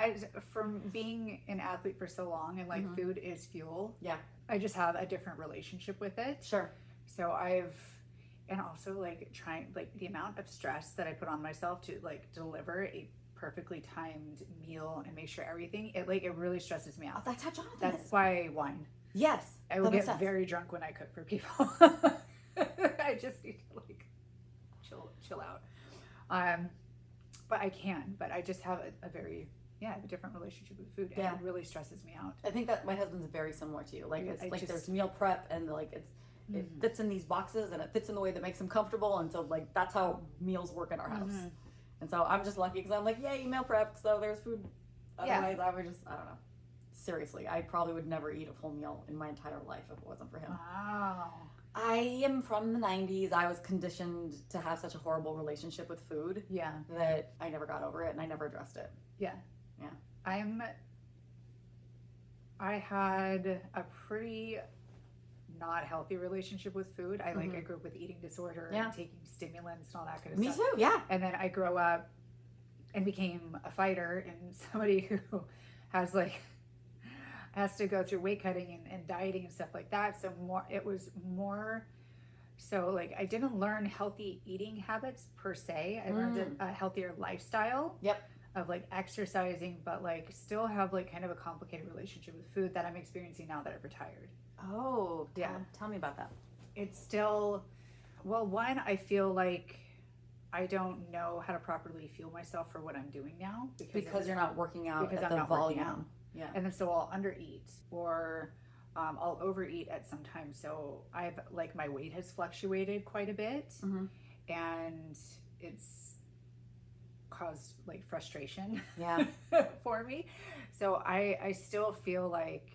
Speaker 2: From being an athlete for so long and like food is fuel.
Speaker 1: Yeah.
Speaker 2: I just have a different relationship with it.
Speaker 1: Sure.
Speaker 2: So and also like trying like the amount of stress that I put on myself to like deliver a perfectly timed meal and make sure everything, it really stresses me
Speaker 1: Oh,
Speaker 2: out.
Speaker 1: that's how Jonathan
Speaker 2: That's
Speaker 1: is.
Speaker 2: why wine.
Speaker 1: Yes.
Speaker 2: I will
Speaker 1: that makes
Speaker 2: get
Speaker 1: sense.
Speaker 2: very drunk when I cook for people. I just need to like chill out. But I can. But I just have a very a different relationship with food, and it really stresses me out.
Speaker 1: I think that my husband's very similar to you. Like it's like
Speaker 2: just-
Speaker 1: there's meal prep and like it fits in these boxes and it fits in the way that makes him comfortable, and so like that's how meals work in our house. And so I'm just lucky because I'm like, yay, meal prep, so there's food. Otherwise, I would I don't know. Seriously, I probably would never eat a full meal in my entire life if it wasn't for him.
Speaker 2: Wow.
Speaker 1: I am from the 90s. I was conditioned to have such a horrible relationship with food
Speaker 2: Yeah.
Speaker 1: that I never got over it and I never addressed it.
Speaker 2: Yeah.
Speaker 1: Yeah.
Speaker 2: I had a pretty not healthy relationship with food. I grew up with eating disorder and taking stimulants and all that kind of
Speaker 1: Me
Speaker 2: stuff.
Speaker 1: too, yeah.
Speaker 2: And then I grew up and became a fighter and somebody who has to go through weight cutting and dieting and stuff like that. So I didn't learn healthy eating habits per se. I learned a healthier lifestyle.
Speaker 1: Yep.
Speaker 2: Of like exercising, but like still have like kind of a complicated relationship with food that I'm experiencing now that I've retired.
Speaker 1: Oh,
Speaker 2: Yeah.
Speaker 1: Tell me about that.
Speaker 2: It's still, well, one, I feel like I don't know how to properly fuel myself for what I'm doing now
Speaker 1: Because you're not working out
Speaker 2: because
Speaker 1: at
Speaker 2: I'm
Speaker 1: the
Speaker 2: not working out.
Speaker 1: volume. Yeah.
Speaker 2: And then so I'll undereat or I'll overeat at some time. So my weight has fluctuated quite a bit, and it's caused like frustration for me. So I still feel like,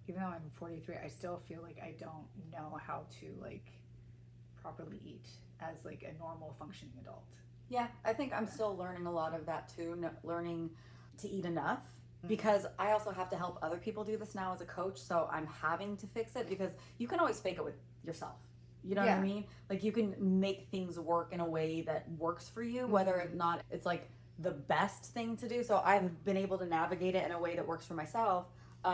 Speaker 2: even though I'm 43, I still feel like I don't know how to like properly eat as like a normal functioning adult.
Speaker 1: Yeah, I think I'm still learning a lot of that too, learning to eat enough, because I also have to help other people do this now as a coach, so I'm having to fix it, because you can always fake it with yourself. You know what I mean? Like you can make things work in a way that works for you, whether or not it's like the best thing to do. So I've been able to navigate it in a way that works for myself,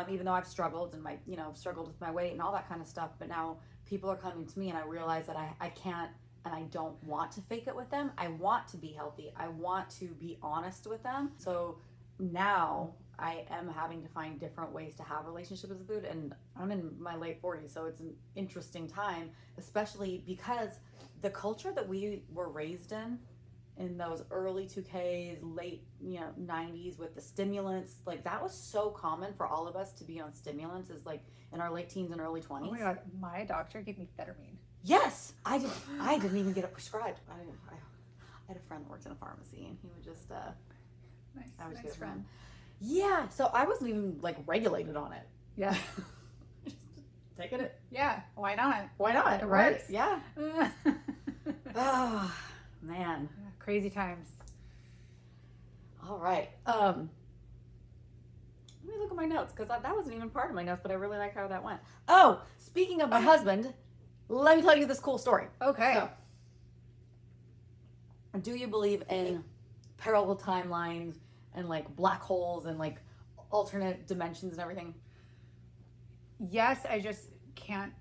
Speaker 1: even though I've struggled and struggled with my weight and all that kind of stuff. But now people are coming to me and I realize that I can't and I don't want to fake it with them. I want to be healthy. I want to be honest with them. So now I am having to find different ways to have relationships with food, and I'm in my late 40s, so it's an interesting time, especially because the culture that we were raised in those early 2Ks, late 90s with the stimulants, like that was so common for all of us to be on stimulants, is like in our late teens and early 20s.
Speaker 2: Oh my god, my doctor gave me Phetamine.
Speaker 1: Yes, I didn't even get it prescribed. I had a friend that worked in a pharmacy, and he would just I would
Speaker 2: Nice
Speaker 1: get it from
Speaker 2: friend.
Speaker 1: him. Yeah, so I wasn't even like regulated on it.
Speaker 2: Yeah.
Speaker 1: Just taking it.
Speaker 2: Yeah. Why not?
Speaker 1: Why not?
Speaker 2: It
Speaker 1: Right?
Speaker 2: works.
Speaker 1: Yeah. Oh, man.
Speaker 2: Crazy times.
Speaker 1: All right. Let me look at my notes, because that wasn't even part of my notes, but I really like how that went. Oh, speaking of my husband, let me tell you this cool story.
Speaker 2: Okay.
Speaker 1: So, do you believe in parallel timelines and like black holes and like alternate dimensions and everything?
Speaker 2: Yes, I can't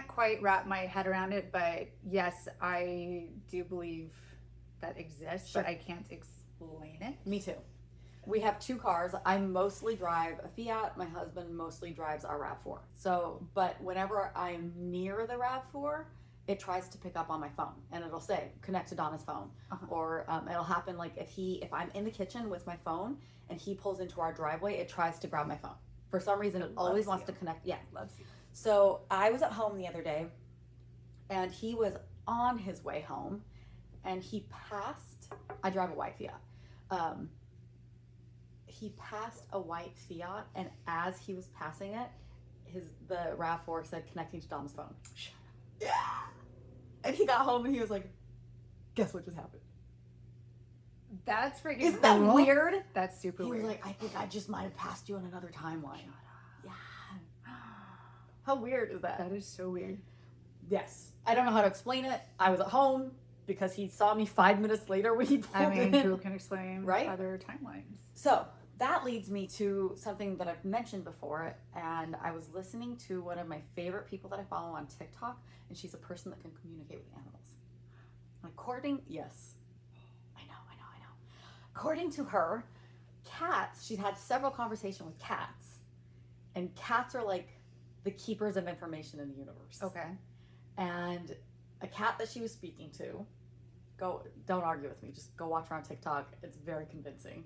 Speaker 2: quite wrap my head around it, but yes, I do believe that exists,
Speaker 1: Sure.
Speaker 2: but I can't explain it.
Speaker 1: Me too. We have two cars. I mostly drive a Fiat. My husband mostly drives our RAV4. So, but whenever I'm near the RAV4, it tries to pick up on my phone, and it'll say connect to Donna's phone, or it'll happen like if I'm in the kitchen with my phone and he pulls into our driveway, it tries to grab my phone. For some reason, it always wants to connect. Yeah,
Speaker 2: Loves you.
Speaker 1: So I was at home the other day, and he was on his way home, and he passed. I drive a white Fiat. He passed a white Fiat, and as he was passing it, the RAV4 said connecting to Dom's phone. Yeah. And he got home and he was like, "Guess what just happened?"
Speaker 2: That's freaking
Speaker 1: Isn't that
Speaker 2: cool.
Speaker 1: weird?
Speaker 2: That's super
Speaker 1: He
Speaker 2: weird.
Speaker 1: was like, "I think I just might have passed you in another timeline." Yeah. How weird is that?
Speaker 2: That is so weird.
Speaker 1: Yes. I don't know how to explain it. I was at home because he saw me 5 minutes later when he pulled in.
Speaker 2: Who can explain
Speaker 1: Right?
Speaker 2: other timelines?
Speaker 1: So that leads me to something that I've mentioned before, and I was listening to one of my favorite people that I follow on TikTok, and she's a person that can communicate with animals. Yes, I know. According to her, cats, she's had several conversations with cats, and cats are like the keepers of information in the universe.
Speaker 2: Okay.
Speaker 1: And a cat that she was speaking to, don't argue with me, just go watch her on TikTok, it's very convincing,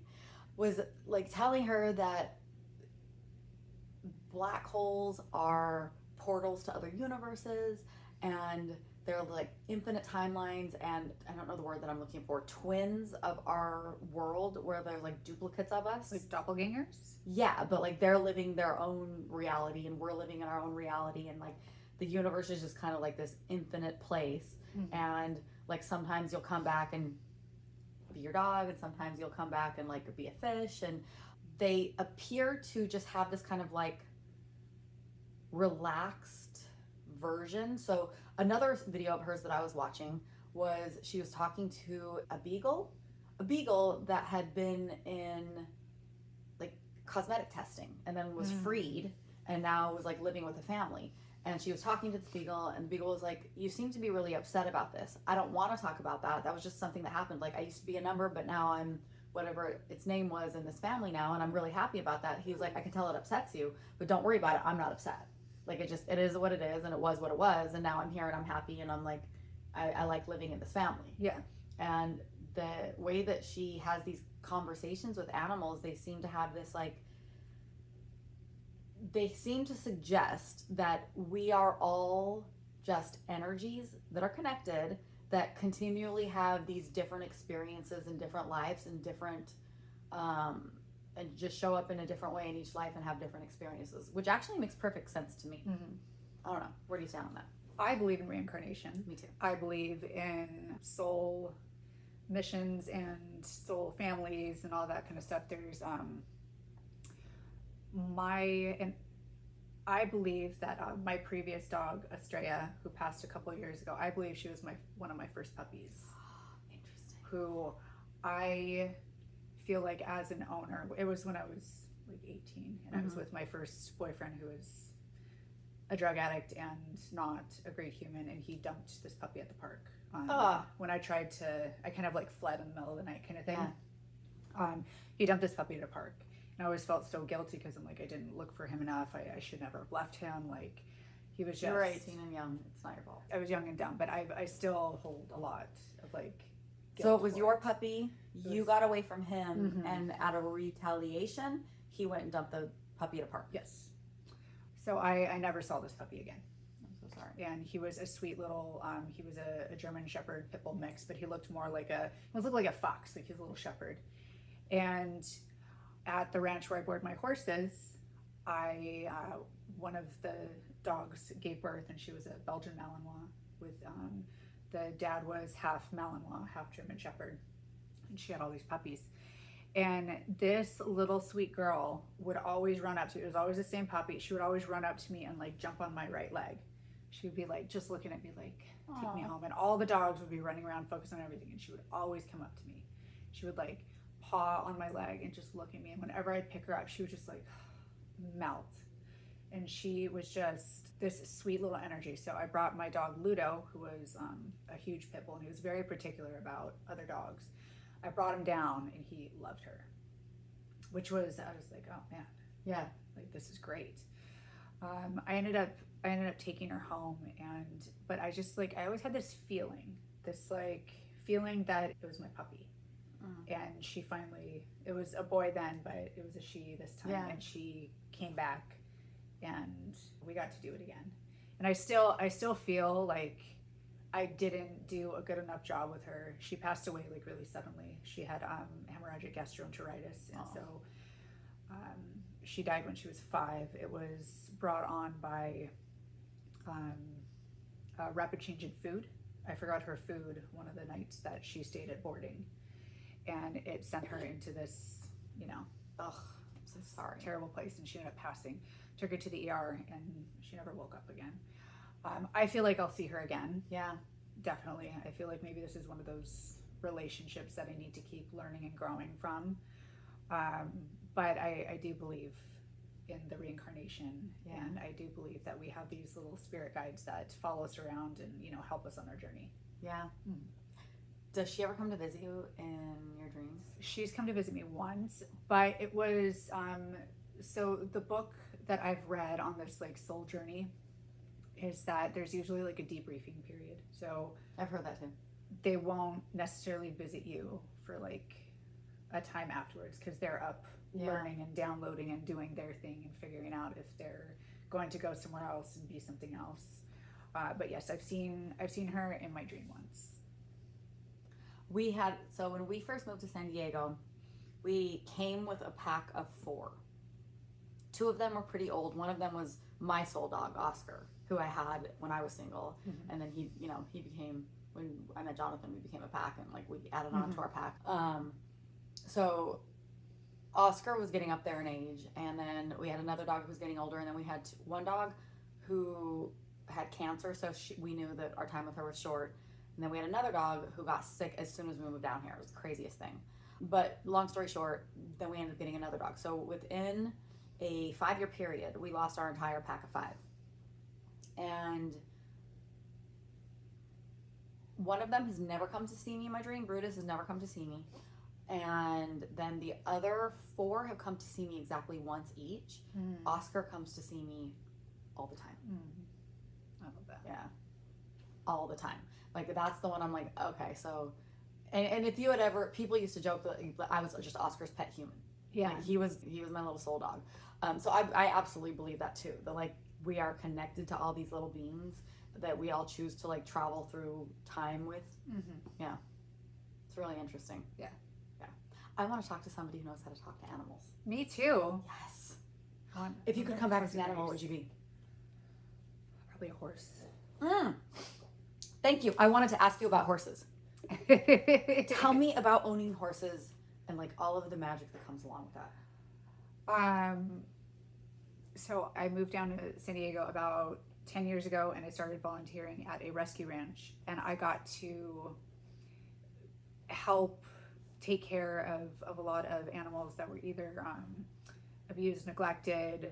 Speaker 1: was like telling her that black holes are portals to other universes, and they're like infinite timelines, and I don't know the word that I'm looking for, twins of our world, where they're like duplicates of us.
Speaker 2: Like doppelgangers?
Speaker 1: Yeah, but like they're living their own reality and we're living in our own reality, and like the universe is just kind of like this infinite place.
Speaker 2: Mhm.
Speaker 1: And like sometimes you'll come back and be your dog, and sometimes you'll come back and like be a fish, and they appear to just have this kind of like relaxed version. So another video of hers that I was watching was she was talking to a beagle that had been in like cosmetic testing and then was freed and now was like living with a family. And she was talking to the beagle, and the beagle was like, "You seem to be really upset about this. I don't want to talk about that. That was just something that happened. Like, I used to be a number, but now I'm whatever its name was in this family now, and I'm really happy about that." He was like, "I can tell it upsets you, but don't worry about it. I'm not upset. Like, it is what it is, and it was what it was, and now I'm here and I'm happy, and I'm like, I like living in this family."
Speaker 2: Yeah.
Speaker 1: And the way that she has these conversations with animals, they seem to have this like, they seem to suggest that we are all just energies that are connected, that continually have these different experiences and different lives and different and just show up in a different way in each life and have different experiences, which actually makes perfect sense to me. I don't know, where do you stand on that?
Speaker 2: I believe in reincarnation.
Speaker 1: Me too.
Speaker 2: I believe in soul missions and soul families and all that kind of stuff. There's I believe that my previous dog, Estrella, who passed a couple of years ago, I believe she was one of my first puppies.
Speaker 1: Interesting.
Speaker 2: Who I feel like as an owner, it was when I was like 18, and I was with my first boyfriend, who was a drug addict and not a great human, and he dumped this puppy at the park. When I tried to, I kind of like fled in the middle of the night kind of thing.
Speaker 1: Yeah.
Speaker 2: He dumped this puppy at a park. And I always felt so guilty because I'm like, I didn't look for him enough. I should never have left him. Like, he was just...
Speaker 1: You were 18 and young. It's not your fault.
Speaker 2: I was young and dumb, but I still hold a lot of like...
Speaker 1: So it was your puppy. You got away from him, and out of retaliation, he went and dumped the puppy at a park.
Speaker 2: Yes. So I never saw this puppy again.
Speaker 1: I'm so sorry.
Speaker 2: And he was a sweet little... he was a German Shepherd Pit Bull mix, but he looked more like he looked like a fox, like he's a little shepherd. And... at the ranch where I board my horses, one of the dogs gave birth, and she was a Belgian Malinois. With the dad was half Malinois, half German Shepherd, and she had all these puppies. And this little sweet girl would always run up to me. It was always the same puppy. She would always run up to me and like jump on my right leg. She would be like just looking at me like, "Take me home." And all the dogs would be running around focused on everything, and she would always come up to me. She would like paw on my leg and just look at me, and whenever I'd pick her up, she would just like melt. and she was just this sweet little energy. So I brought my dog Ludo, who was a huge pit bull, and he was very particular about other dogs. I brought him down, and he loved her, I was like, oh man,
Speaker 1: Yeah.
Speaker 2: like this is great. I ended up taking her home, but I just like I always had this feeling that it was my puppy. And she finally, it was a boy then, but it was a she this time.
Speaker 1: Yeah.
Speaker 2: And she came back and we got to do it again. And I still feel like I didn't do a good enough job with her. She passed away like really suddenly. She had hemorrhagic gastroenteritis. And so she died when she was 5. It was brought on by a rapid change in food. I forgot her food one of the nights that she stayed at boarding. And it sent her into this,
Speaker 1: I'm so sorry.
Speaker 2: terrible place, and she ended up passing. Took her to the ER, and she never woke up again. I feel like I'll see her again.
Speaker 1: Yeah.
Speaker 2: Definitely. I feel like maybe this is one of those relationships that I need to keep learning and growing from. But I do believe in the reincarnation, and I do believe that we have these little spirit guides that follow us around and help us on our journey.
Speaker 1: Yeah. Does she ever come to visit you in your dreams?
Speaker 2: She's come to visit me once, but it was so the book that I've read on this like soul journey is that there's usually like a debriefing period. So
Speaker 1: I've heard that too.
Speaker 2: they won't necessarily visit you for like a time afterwards because they're up learning and downloading and doing their thing and figuring out if they're going to go somewhere else and be something else. But yes, I've seen her in my dream once.
Speaker 1: So when we first moved to San Diego, we came with a pack of 4. 2 of them were pretty old. One of them was my soul dog, Oscar, who I had when I was single.
Speaker 2: Mm-hmm.
Speaker 1: And then he became, when I met Jonathan, we became a pack, and like we added on to our pack. So Oscar was getting up there in age, and then we had another dog who was getting older, and then we had one dog who had cancer, so we knew that our time with her was short. And then we had another dog who got sick as soon as we moved down here. It was the craziest thing. But long story short, then we ended up getting another dog. So within a 5-year period, we lost our entire pack of 5. And one of them has never come to see me in my dream. Brutus has never come to see me. And then the other 4 have come to see me exactly once each. Oscar comes to see me all the time.
Speaker 2: I love that.
Speaker 1: Yeah. All the time. Like, that's the one I'm like, okay, so, and if you had ever, people used to joke that I was just Oscar's pet human.
Speaker 2: Yeah.
Speaker 1: Like, he was my little soul dog. So I absolutely believe that too. That like, we are connected to all these little beings that we all choose to like travel through time with. Yeah. It's really interesting.
Speaker 2: Yeah.
Speaker 1: Yeah. I want to talk to somebody who knows how to talk to animals.
Speaker 2: Me too.
Speaker 1: Yes. If you could come back as an animal, what would you be?
Speaker 2: Probably a horse.
Speaker 1: Thank you. I wanted to ask you about horses. Tell me about owning horses and like all of the magic that comes along with that.
Speaker 2: So I moved down to San Diego about 10 years ago, and I started volunteering at a rescue ranch, and I got to help take care of a lot of animals that were either abused, neglected,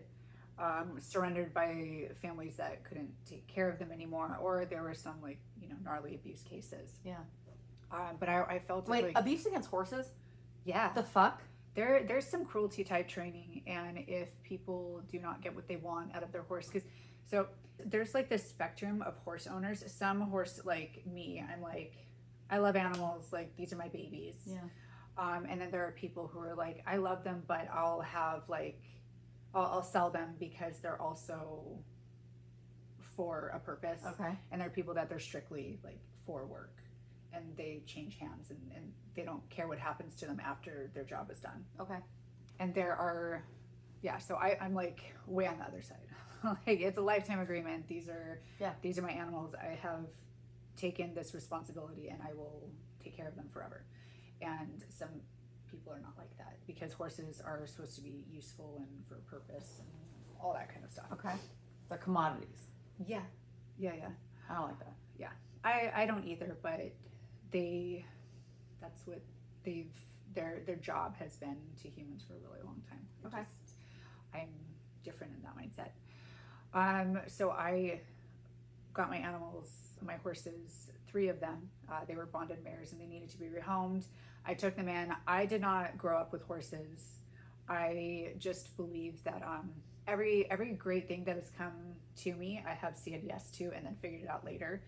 Speaker 2: surrendered by families that couldn't take care of them anymore, or there were some like gnarly abuse cases.
Speaker 1: Yeah.
Speaker 2: But I felt
Speaker 1: Wait,
Speaker 2: like,
Speaker 1: abuse against horses?
Speaker 2: yeah,
Speaker 1: The fuck?
Speaker 2: there's some cruelty type training, and if people do not get what they want out of their horse, so there's like this spectrum of horse owners. Some horse, like me, I'm like, I love animals, like these are my babies.
Speaker 1: Yeah.
Speaker 2: And then there are people who are like, I love them, but I'll have like, I'll sell them because they're also for a purpose.
Speaker 1: Okay.
Speaker 2: And there are people that they're strictly like for work, and they change hands, and they don't care what happens to them after their job is done.
Speaker 1: Okay.
Speaker 2: And there are, so I'm like way on the other side. Like, it's a lifetime agreement. These are my animals. I have taken this responsibility, and I will take care of them forever. And some people are not like that, because horses are supposed to be useful and for a purpose and all that kind of stuff.
Speaker 1: Okay. They're commodities.
Speaker 2: Yeah.
Speaker 1: I don't like that.
Speaker 2: Yeah. I don't either, but that's what their job has been to humans for a really long time. I'm different in that mindset. So I got my animals, my horses, 3 of them. They were bonded mares and they needed to be rehomed. I took them in. I did not grow up with horses. I just believe that every great thing that has come to me, I have said yes to and then figured it out later.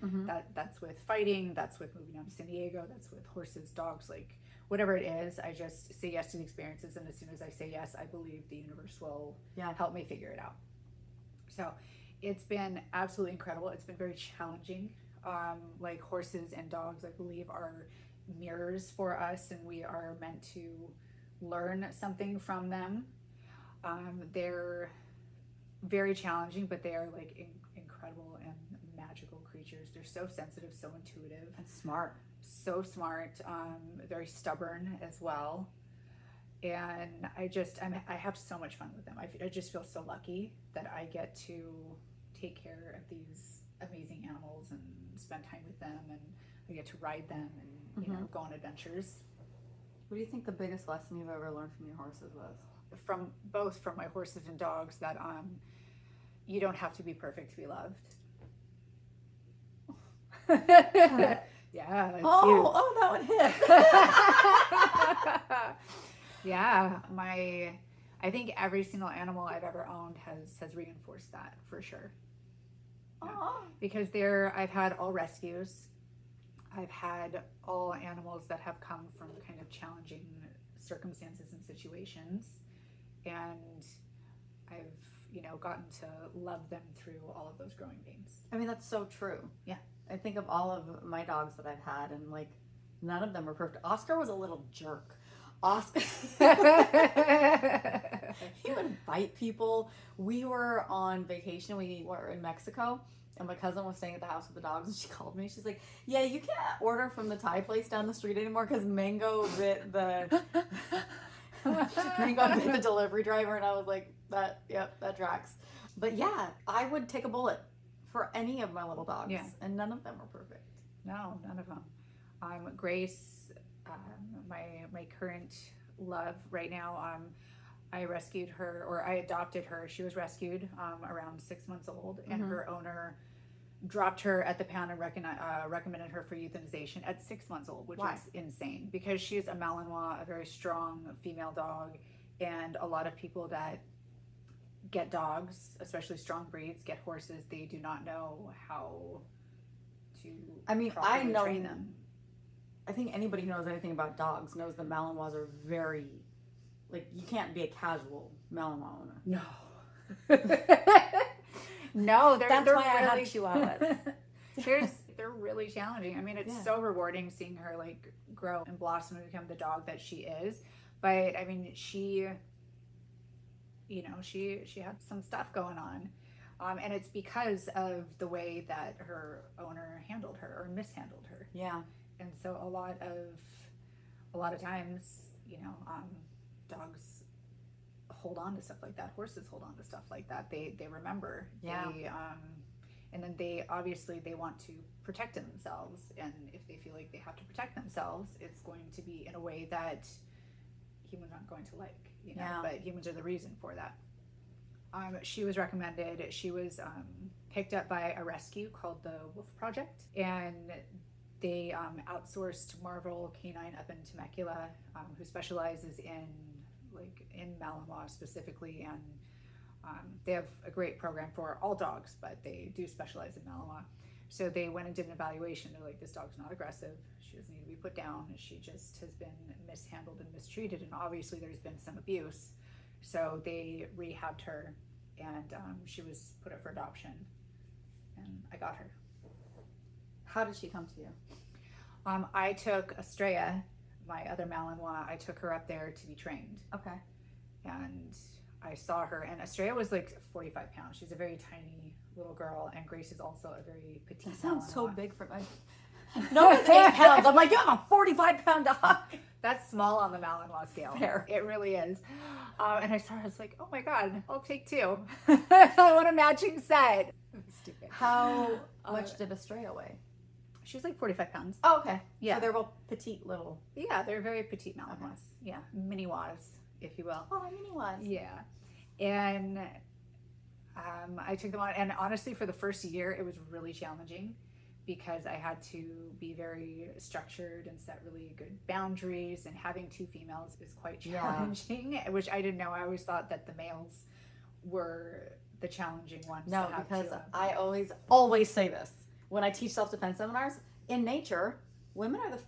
Speaker 2: That's with fighting, that's with moving down to San Diego, that's with horses, dogs, like whatever it is. I just say yes to the experiences, and as soon as I say yes, I believe the universe will help me figure it out. So it's been absolutely incredible. It's been very challenging. Like horses and dogs, I believe, are mirrors for us, and we are meant to learn something from them. They're very challenging, but they are like incredible and magical creatures. They're so sensitive, so intuitive,
Speaker 1: and smart.
Speaker 2: So smart. Very stubborn as well. And I have so much fun with them. I just feel so lucky that I get to take care of these amazing animals and spend time with them, and I get to ride them and you know, go on adventures.
Speaker 1: What do you think the biggest lesson you've ever learned from your horses was?
Speaker 2: From my horses and dogs, that you don't have to be perfect to be loved. Yeah.
Speaker 1: Oh, that one hit.
Speaker 2: Yeah, I think every single animal I've ever owned has reinforced that for sure. Yeah. Because I've had all rescues. I've had all animals that have come from kind of challenging circumstances and situations, and I've, you know, gotten to love them through all of those growing pains.
Speaker 1: I mean, that's so true.
Speaker 2: Yeah.
Speaker 1: I think of all of my dogs that I've had, and like none of them were perfect. Oscar was a little jerk. Oscar, he would bite people. We were on vacation. We were in Mexico, and my cousin was staying at the house with the dogs, and she called me. She's like, "Yeah, you can't order from the Thai place down the street anymore because Mango bit the delivery driver." And I was like, "That tracks." But yeah, I would take a bullet for any of my little dogs, and none of them are perfect.
Speaker 2: No, none of them. Grace, my current love right now, I rescued her, or I adopted her. She was rescued around 6 months old, and her owner dropped her at the pound and recommended her for euthanization at 6 months old, which is insane because she's a Malinois, a very strong female dog, and a lot of people that get dogs, especially strong breeds, get horses, they do not know how to properly train them.
Speaker 1: I think anybody who knows anything about dogs knows that Malinois are very, like, you can't be a casual Malinois owner.
Speaker 2: No. No,
Speaker 1: that's why I have Chihuahuas.
Speaker 2: They're really challenging. I mean, it's so rewarding seeing her like grow and blossom and become the dog that she is. But I mean, she had some stuff going on. And it's because of the way that her owner handled her or mishandled her.
Speaker 1: Yeah.
Speaker 2: And so a lot of times, dogs hold on to stuff like that. Horses hold on to stuff like that. They remember.
Speaker 1: Yeah.
Speaker 2: And then they want to protect themselves. And if they feel like they have to protect themselves, it's going to be in a way that humans aren't going to like. But humans are the reason for that. She was recommended. She was picked up by a rescue called the Wolf Project, and they outsourced Marvel Canine up in Temecula, who specializes in Malinois specifically, and they have a great program for all dogs, but they do specialize in Malinois. So they went and did an evaluation. They're like, this dog's not aggressive. She doesn't need to be put down. She just has been mishandled and mistreated, and obviously there's been some abuse. So they rehabbed her, and she was put up for adoption, and I got her.
Speaker 1: How did she come to you?
Speaker 2: I took Estrella, my other Malinois, I took her up there to be trained.
Speaker 1: Okay.
Speaker 2: And I saw her, and Estrella was like 45 pounds. She's a very tiny little girl, and Grace is also a very petite
Speaker 1: That sounds
Speaker 2: Malinois.
Speaker 1: so big for my... No, it's 8 pounds. I'm like, you have a 45-pound dog.
Speaker 2: That's small on the Malinois scale.
Speaker 1: Fair.
Speaker 2: It really is. And I saw her, I was like, oh my God, I'll take 2. I want a matching set. Stupid.
Speaker 1: How much did Estrella weigh?
Speaker 2: She was like 45 pounds.
Speaker 1: Oh, okay.
Speaker 2: Yeah.
Speaker 1: So they're both petite little.
Speaker 2: Yeah, they're very petite Malinois. Okay. Yeah, mini-waz, if you will.
Speaker 1: Oh, mini-waz.
Speaker 2: Yeah. And I took them on, and honestly, for the first year, it was really challenging because I had to be very structured and set really good boundaries. And having two females is quite challenging, which I didn't know. I always thought that the males were the challenging ones.
Speaker 1: No,
Speaker 2: to have
Speaker 1: because
Speaker 2: to,
Speaker 1: I always say this when I teach self-defense seminars. In nature, women are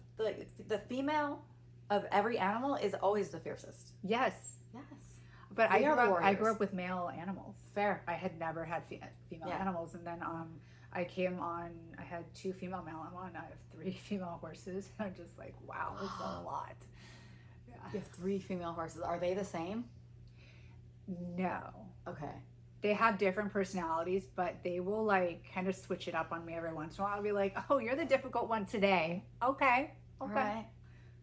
Speaker 1: the female of every animal is always the fiercest.
Speaker 2: yes.
Speaker 1: Yes.
Speaker 2: But
Speaker 1: We
Speaker 2: I
Speaker 1: are
Speaker 2: grew
Speaker 1: warriors.
Speaker 2: up with male animals.
Speaker 1: Fair.
Speaker 2: I had never had female
Speaker 1: Yeah.
Speaker 2: animals, and then I came on. I had two female Malinois, and I have three female horses. I'm just like, wow, it's a lot.
Speaker 1: You
Speaker 2: Yeah.
Speaker 1: have 3 female horses. Are they the same?
Speaker 2: No,
Speaker 1: Okay.
Speaker 2: they have different personalities, but they will like kind of switch it up on me every once in a while. I'll be like, oh, you're the difficult one today. Okay.
Speaker 1: All
Speaker 2: Okay.
Speaker 1: right.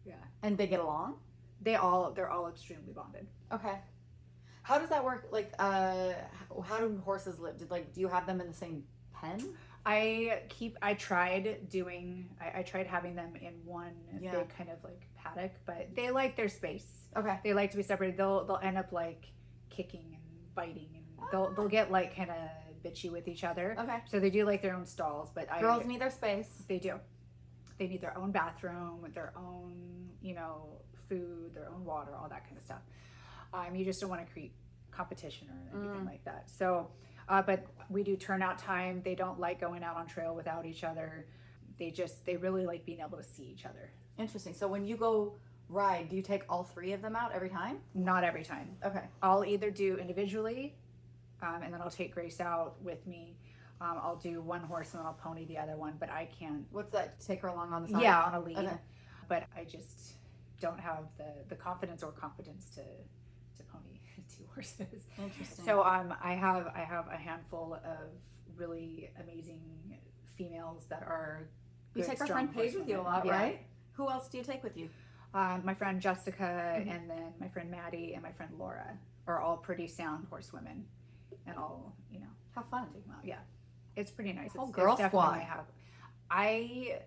Speaker 2: Yeah.
Speaker 1: And they get along?
Speaker 2: They're all extremely bonded.
Speaker 1: Okay. How does that work? Like, how do horses live? Do you have them in the same pen?
Speaker 2: I tried having them in one
Speaker 1: Yeah.
Speaker 2: big kind of like paddock, but they like their space.
Speaker 1: Okay.
Speaker 2: They like to be separated. They'll end up like kicking and biting, and they'll get like kind of bitchy with each other.
Speaker 1: Okay.
Speaker 2: So they do like their own stalls, but
Speaker 1: Girls need their space.
Speaker 2: they do. They need their own bathroom with their own, food, their own water, all that kind of stuff. You just don't want to create competition or anything like that. So, but we do turnout time. They don't like going out on trail without each other. They really like being able to see each other.
Speaker 1: Interesting. So when you go ride, do you take all 3 of them out every time?
Speaker 2: Not every time.
Speaker 1: Okay.
Speaker 2: I'll either do individually, and then I'll take Grace out with me. I'll do one horse and then I'll pony the other one, but I can't.
Speaker 1: What's that? Take her along on the side?
Speaker 2: Yeah, on a lead.
Speaker 1: Okay.
Speaker 2: But I just don't have the confidence or competence to pony 2 horses.
Speaker 1: Interesting.
Speaker 2: So I have a handful of really amazing females that are
Speaker 1: you
Speaker 2: good,
Speaker 1: take our
Speaker 2: strong
Speaker 1: friend Paige with you a
Speaker 2: horsewomen.
Speaker 1: lot,
Speaker 2: Yeah.
Speaker 1: right? Who else do you take with you?
Speaker 2: My friend Jessica and then my friend Maddie and my friend Laura are all pretty sound horsewomen, and I'll
Speaker 1: Have fun.
Speaker 2: take them out. Yeah, it's pretty nice.
Speaker 1: Whole
Speaker 2: It's
Speaker 1: girl
Speaker 2: definitely
Speaker 1: squad.
Speaker 2: I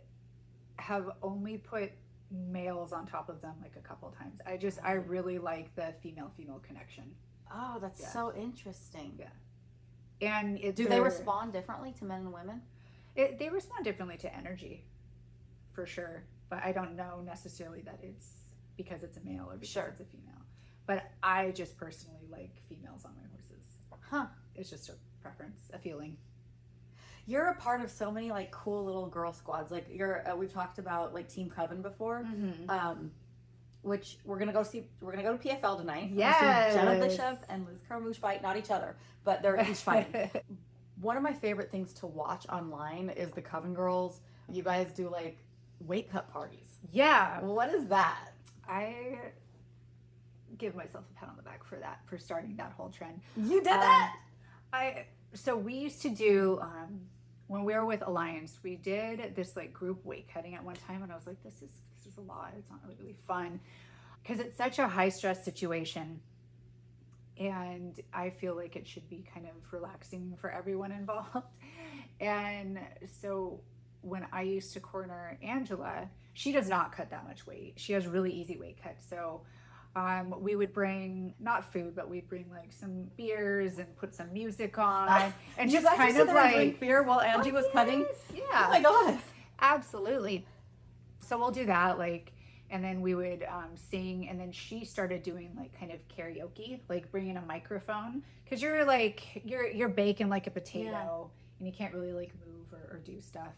Speaker 2: have only put males on top of them like a couple of times. I really like the female connection.
Speaker 1: Oh, that's
Speaker 2: Yeah.
Speaker 1: so interesting.
Speaker 2: Yeah. And
Speaker 1: Do they respond differently to men and women?
Speaker 2: They respond differently to energy, for sure. But I don't know necessarily that it's because it's a male or because it's a female. But I just personally like females on my horses.
Speaker 1: Huh.
Speaker 2: It's just a preference, a feeling.
Speaker 1: You're a part of so many like cool little girl squads. Like we've talked about like Team Coven before. Which we're gonna go see. We're gonna go to PFL tonight.
Speaker 2: Yes.
Speaker 1: Jenna Bishop and Liz Carmouche fight, not each other, but they're each fighting. One of my favorite things to watch online is the Coven Girls. You guys do like weight cut parties.
Speaker 2: Yeah.
Speaker 1: What is that?
Speaker 2: I give myself a pat on the back for starting that whole trend.
Speaker 1: You did that?
Speaker 2: So we used to do when we were with Alliance, we did this like group weight cutting at one time, and I was like, this is a lot. It's not really fun because it's such a high stress situation, and I feel like it should be kind of relaxing for everyone involved. And so when I used to corner Angela, she does not cut that much weight. She has really easy weight cuts. So we would bring not food, but we'd bring like some beers and put some music on, and
Speaker 1: You
Speaker 2: just
Speaker 1: guys
Speaker 2: kind
Speaker 1: used to
Speaker 2: of
Speaker 1: sit there and
Speaker 2: like
Speaker 1: drink beer while Angie was cutting.
Speaker 2: Yeah.
Speaker 1: Oh my god.
Speaker 2: Absolutely. So we'll do that, like, and then we would sing, and then she started doing like kind of karaoke, like bringing a microphone, because you're like you're baking like a potato, and you can't really like move or do stuff.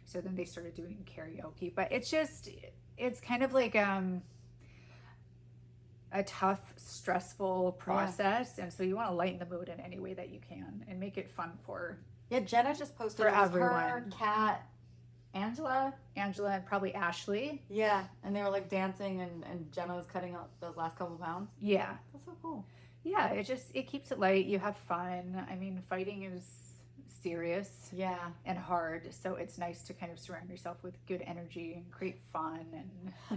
Speaker 2: So then they started doing karaoke, but it's kind of like a tough, stressful process, and so you want to lighten the mood in any way that you can and make it fun for
Speaker 1: Jenna just posted
Speaker 2: For
Speaker 1: it was
Speaker 2: everyone.
Speaker 1: her, Kat, Angela,
Speaker 2: and probably Ashley.
Speaker 1: and they were like dancing, and Jenna was cutting out those last couple pounds.
Speaker 2: Yeah.
Speaker 1: That's so cool.
Speaker 2: Yeah, it keeps it light. You have fun. I mean, fighting is serious
Speaker 1: Yeah.
Speaker 2: and hard, so it's nice to kind of surround yourself with good energy and create fun and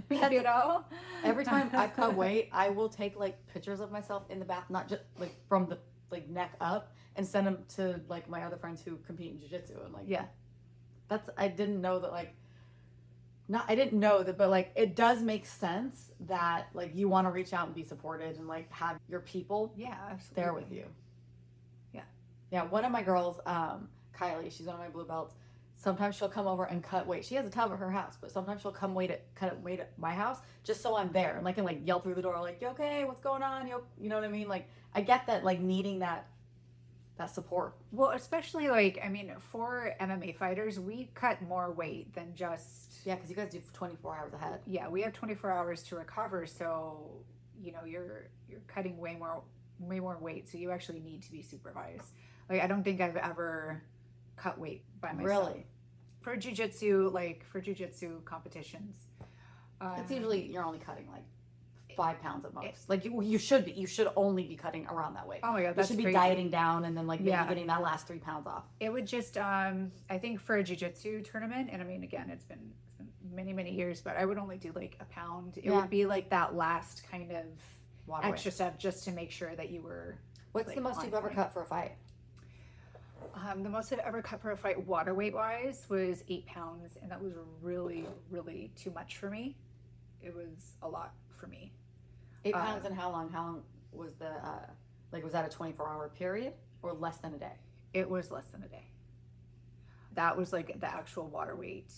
Speaker 1: That's- Every time I cut weight, I will take like pictures of myself in the bath, not just like from the like neck up, and send them to like my other friends who compete in jiu-jitsu, and like
Speaker 2: Yeah.
Speaker 1: I didn't know that like I didn't know that, but like it does make sense that like you want to reach out and be supported and like have your people
Speaker 2: Yeah, absolutely.
Speaker 1: there with you.
Speaker 2: Yeah.
Speaker 1: Yeah, one of my girls, Kylie, she's one of my blue belts. Sometimes she'll come over and cut weight. She has a tub at her house, but sometimes she'll come cut weight at my house just so I'm there and I can like yell through the door like, "You okay? What's going on? You know what I mean?" Like I get that like needing that support.
Speaker 2: Well, especially like, I mean, for MMA fighters, we cut more weight than just.
Speaker 1: Yeah, because you guys do 24 hours ahead.
Speaker 2: Yeah, we have 24 hours to recover, so you're cutting way more weight, so you actually need to be supervised. Like I don't think I've ever cut weight by myself.
Speaker 1: Really?
Speaker 2: For jujitsu competitions.
Speaker 1: It's usually you're only cutting like 5 pounds at most. Like you should only be cutting around that weight.
Speaker 2: Oh my god, that's
Speaker 1: you should be
Speaker 2: crazy.
Speaker 1: dieting down and then like maybe
Speaker 2: Yeah.
Speaker 1: getting that last 3 pounds off.
Speaker 2: It would just I think for a jiu-jitsu tournament, and I mean again it's been many years, but I would only do like a pound. It
Speaker 1: Yeah.
Speaker 2: would be like that last kind of
Speaker 1: Water weight.
Speaker 2: extra step just to make sure that you were.
Speaker 1: What's
Speaker 2: like,
Speaker 1: the most
Speaker 2: on
Speaker 1: you've ever
Speaker 2: point.
Speaker 1: cut for a fight?
Speaker 2: The most I've ever cut for a fight, water weight wise, was 8 pounds, and that was really, really too much for me. It was a lot for me.
Speaker 1: 8 pounds and how long? How long was the like was that a 24-hour period or less than a day?
Speaker 2: It was less than a day. That was like the actual water weight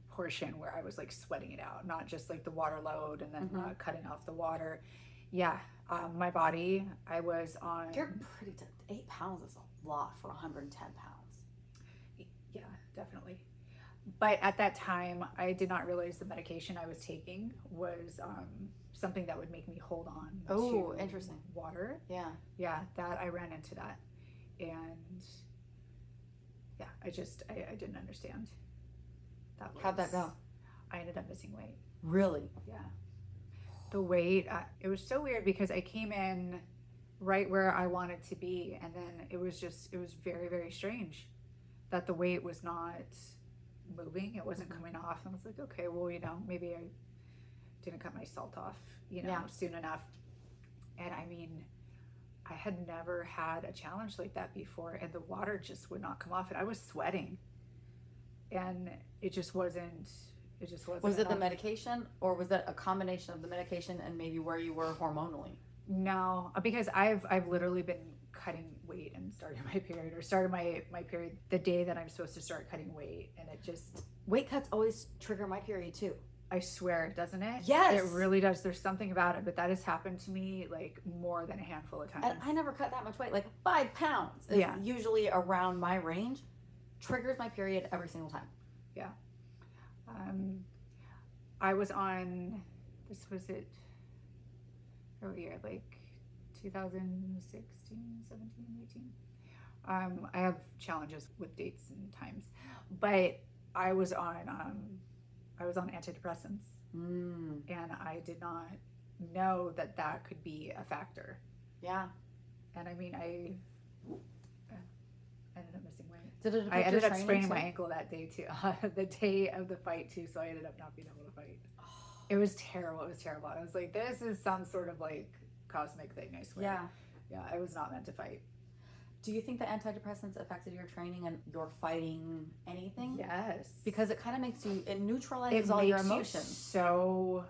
Speaker 2: portion where I was like sweating it out, not just like the water load and then cutting off the water. Yeah, my body, I was on.
Speaker 1: You're pretty. 8 pounds is a lot for 110 pounds.
Speaker 2: Yeah, definitely. But at that time, I did not realize the medication I was taking was something that would make me hold on
Speaker 1: Oh,
Speaker 2: to
Speaker 1: interesting.
Speaker 2: water.
Speaker 1: Yeah.
Speaker 2: Yeah, that I ran into that. And yeah, I didn't understand.
Speaker 1: How'd that go?
Speaker 2: I ended up missing weight.
Speaker 1: Really?
Speaker 2: Yeah. The weight, it was so weird because I came in right where I wanted to be. And then it was very, very strange that the weight was not moving. It wasn't coming off. And I was like, okay, well, maybe I didn't cut my salt off, soon enough. And I mean, I had never had a challenge like that before, and the water just would not come off, and I was sweating, and it just wasn't.
Speaker 1: Was it the
Speaker 2: enough.
Speaker 1: medication, or was that a combination of the medication and maybe where you were hormonally?
Speaker 2: No, because I've literally been cutting weight and started my period, or started my period the day that I'm supposed to start cutting weight, and it just.
Speaker 1: Weight cuts always trigger my period too.
Speaker 2: I swear, doesn't it?
Speaker 1: Yes.
Speaker 2: It really does. There's something about it, but that has happened to me like more than a handful of times.
Speaker 1: And I never cut that much weight. Like 5 pounds is usually around my range. Triggers my period every single time.
Speaker 2: Yeah. I was on, this was it, earlier, like 2016, 17, 18. I have challenges with dates and times, but I was on antidepressants, and I did not know that could be a factor.
Speaker 1: Yeah.
Speaker 2: And I mean, I ended up missing weight.
Speaker 1: Did it affect
Speaker 2: I ended
Speaker 1: your
Speaker 2: up
Speaker 1: training
Speaker 2: spraining
Speaker 1: too?
Speaker 2: my ankle that day too, the day of the fight too. So I ended up not being able to fight. It was terrible. It was terrible. I was like, this is some sort of like cosmic thing, I swear.
Speaker 1: Yeah.
Speaker 2: Yeah, I was not meant to fight.
Speaker 1: Do you think the antidepressants affected your training and your fighting anything?
Speaker 2: Yes.
Speaker 1: Because it kind of makes you, it neutralizes
Speaker 2: It
Speaker 1: all your
Speaker 2: makes you
Speaker 1: emotions.
Speaker 2: so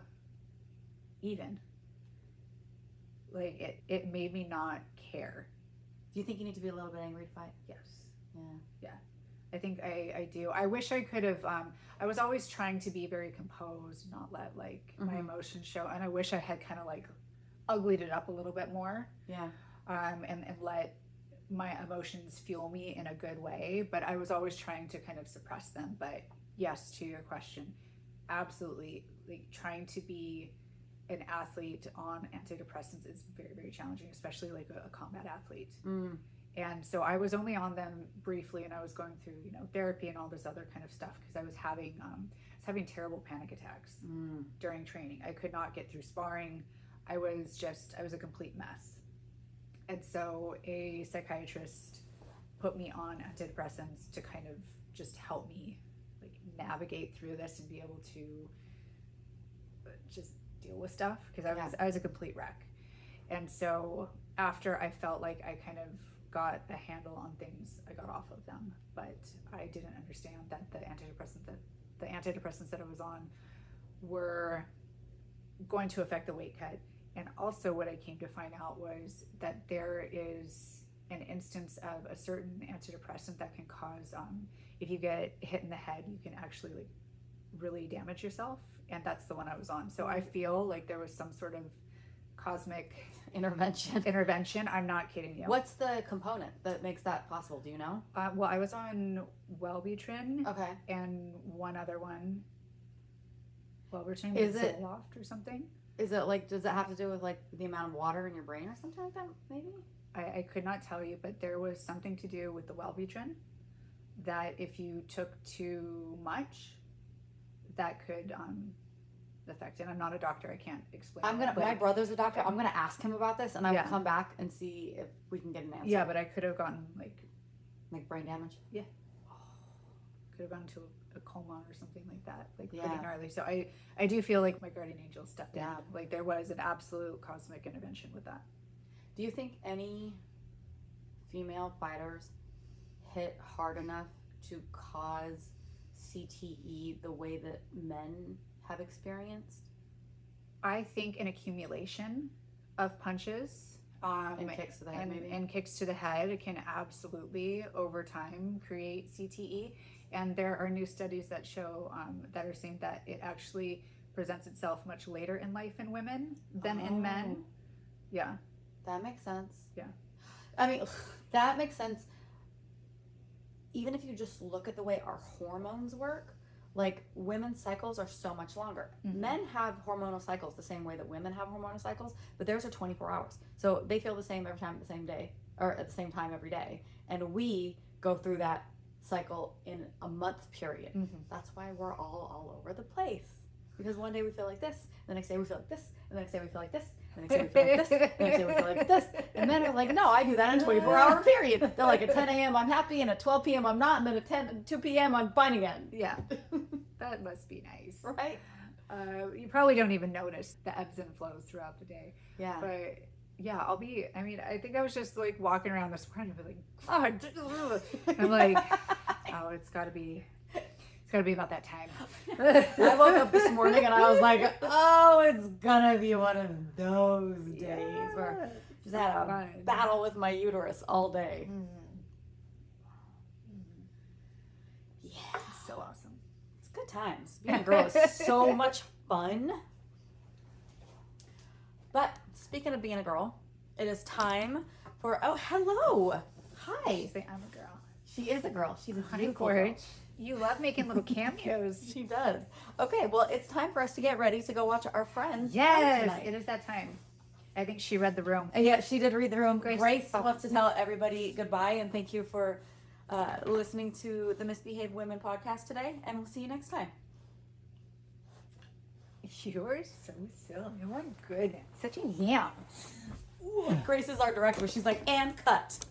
Speaker 2: even. Like it made me not care.
Speaker 1: Do you think you need to be a little bit angry to fight?
Speaker 2: Yes.
Speaker 1: Yeah.
Speaker 2: I think I do. I wish I could have. I was always trying to be very composed, not let like my emotions show. And I wish I had kind of like uglied it up a little bit more.
Speaker 1: Yeah.
Speaker 2: And let my emotions fuel me in a good way. But I was always trying to kind of suppress them. But yes, to your question, absolutely. Like trying to be an athlete on antidepressants is very, very challenging, especially like a combat athlete. And so I was only on them briefly, and I was going through, therapy and all this other kind of stuff because I was having terrible panic attacks during training. I could not get through sparring. I was a complete mess. And so a psychiatrist put me on antidepressants to kind of just help me like navigate through this and be able to just deal with stuff because I was a complete wreck. And so after I felt like I kind of got a handle on things, I got off of them. But I didn't understand that the antidepressants that I was on were going to affect the weight cut. And also what I came to find out was that there is an instance of a certain antidepressant that can cause, if you get hit in the head, you can actually like really damage yourself. And that's the one I was on. So I feel like there was some sort of cosmic intervention. I'm not kidding you.
Speaker 1: What's the component that makes that possible? Do you know?
Speaker 2: Well, I was on Wellbutrin.
Speaker 1: Okay.
Speaker 2: And one other one. Wellbutrin
Speaker 1: Is
Speaker 2: with
Speaker 1: it
Speaker 2: Zoloft or something?
Speaker 1: Is it like, does it have to do with like the amount of water in your brain or something like that? Maybe?
Speaker 2: I could not tell you, but there was something to do with the Wellbutrin that if you took too much, that could affect it. I'm not a doctor. I can't explain.
Speaker 1: My brother's a doctor. I'm gonna ask him about this, and I will
Speaker 2: Yeah.
Speaker 1: come back and see if we can get an answer.
Speaker 2: Yeah, but I could have gotten like
Speaker 1: brain damage.
Speaker 2: Yeah. Could have gone to a coma or something like that, like
Speaker 1: Yeah.
Speaker 2: pretty gnarly. So I do feel like my guardian angel stepped in.
Speaker 1: Yeah.
Speaker 2: Like there was an absolute cosmic intervention with that.
Speaker 1: Do you think any female fighters hit hard enough to cause CTE the way that men have experienced?
Speaker 2: I think an accumulation of punches
Speaker 1: And kicks to the head, maybe?
Speaker 2: and kicks to the head can absolutely over time create CTE. And there are new studies that show that are saying that it actually presents itself much later in life in women than in men. Yeah.
Speaker 1: That makes sense.
Speaker 2: Yeah.
Speaker 1: I mean, that makes sense. Even if you just look at the way our hormones work, like women's cycles are so much longer.
Speaker 2: Mm-hmm.
Speaker 1: Men have hormonal cycles the same way that women have hormonal cycles, but theirs are 24 hours. So they feel the same every time at the same day, or at the same time every day. And we go through that cycle in a month period.
Speaker 2: Mm-hmm.
Speaker 1: That's why we're all over the place. Because one day we feel like this, the next day we feel like this, and the next day we feel like this, and the next day we feel like this, and the next day we feel like this. And men are like, no, I do that in a 24-hour period. They're like, at 10 a.m. I'm happy, and at 12 p.m. I'm not, and then at 2 p.m. I'm fine again.
Speaker 2: Yeah. That must be nice.
Speaker 1: Right?
Speaker 2: You probably don't even notice the ebbs and flows throughout the day.
Speaker 1: Yeah.
Speaker 2: But yeah, I think I was just like walking around this morning and like, oh, I'm like, oh, it's gotta be about that time.
Speaker 1: I woke up this morning and I was like, oh, it's gonna be one of those days where I just had a battle with my uterus all day. Yeah.
Speaker 2: It's so awesome.
Speaker 1: It's good times. Being a girl is so much fun. But speaking of being a girl, it is time for, oh, hello. Hi.
Speaker 2: Say I'm a girl.
Speaker 1: She is a girl. She's a
Speaker 2: Honey
Speaker 1: beautiful girl.
Speaker 2: You love making little cameos.
Speaker 1: She does. Okay, well, it's time for us to get ready to go watch our friends.
Speaker 2: Yes,
Speaker 1: tonight.
Speaker 2: it is that time. I think she read the room.
Speaker 1: Yeah, she did read the room.
Speaker 2: Grace
Speaker 1: wants to tell everybody goodbye and thank you for listening to the Misbehaved Women podcast today, and we'll see you next time.
Speaker 2: You're so silly. Oh my goodness. Such a yam.
Speaker 1: Grace is our director. She's like, and cut.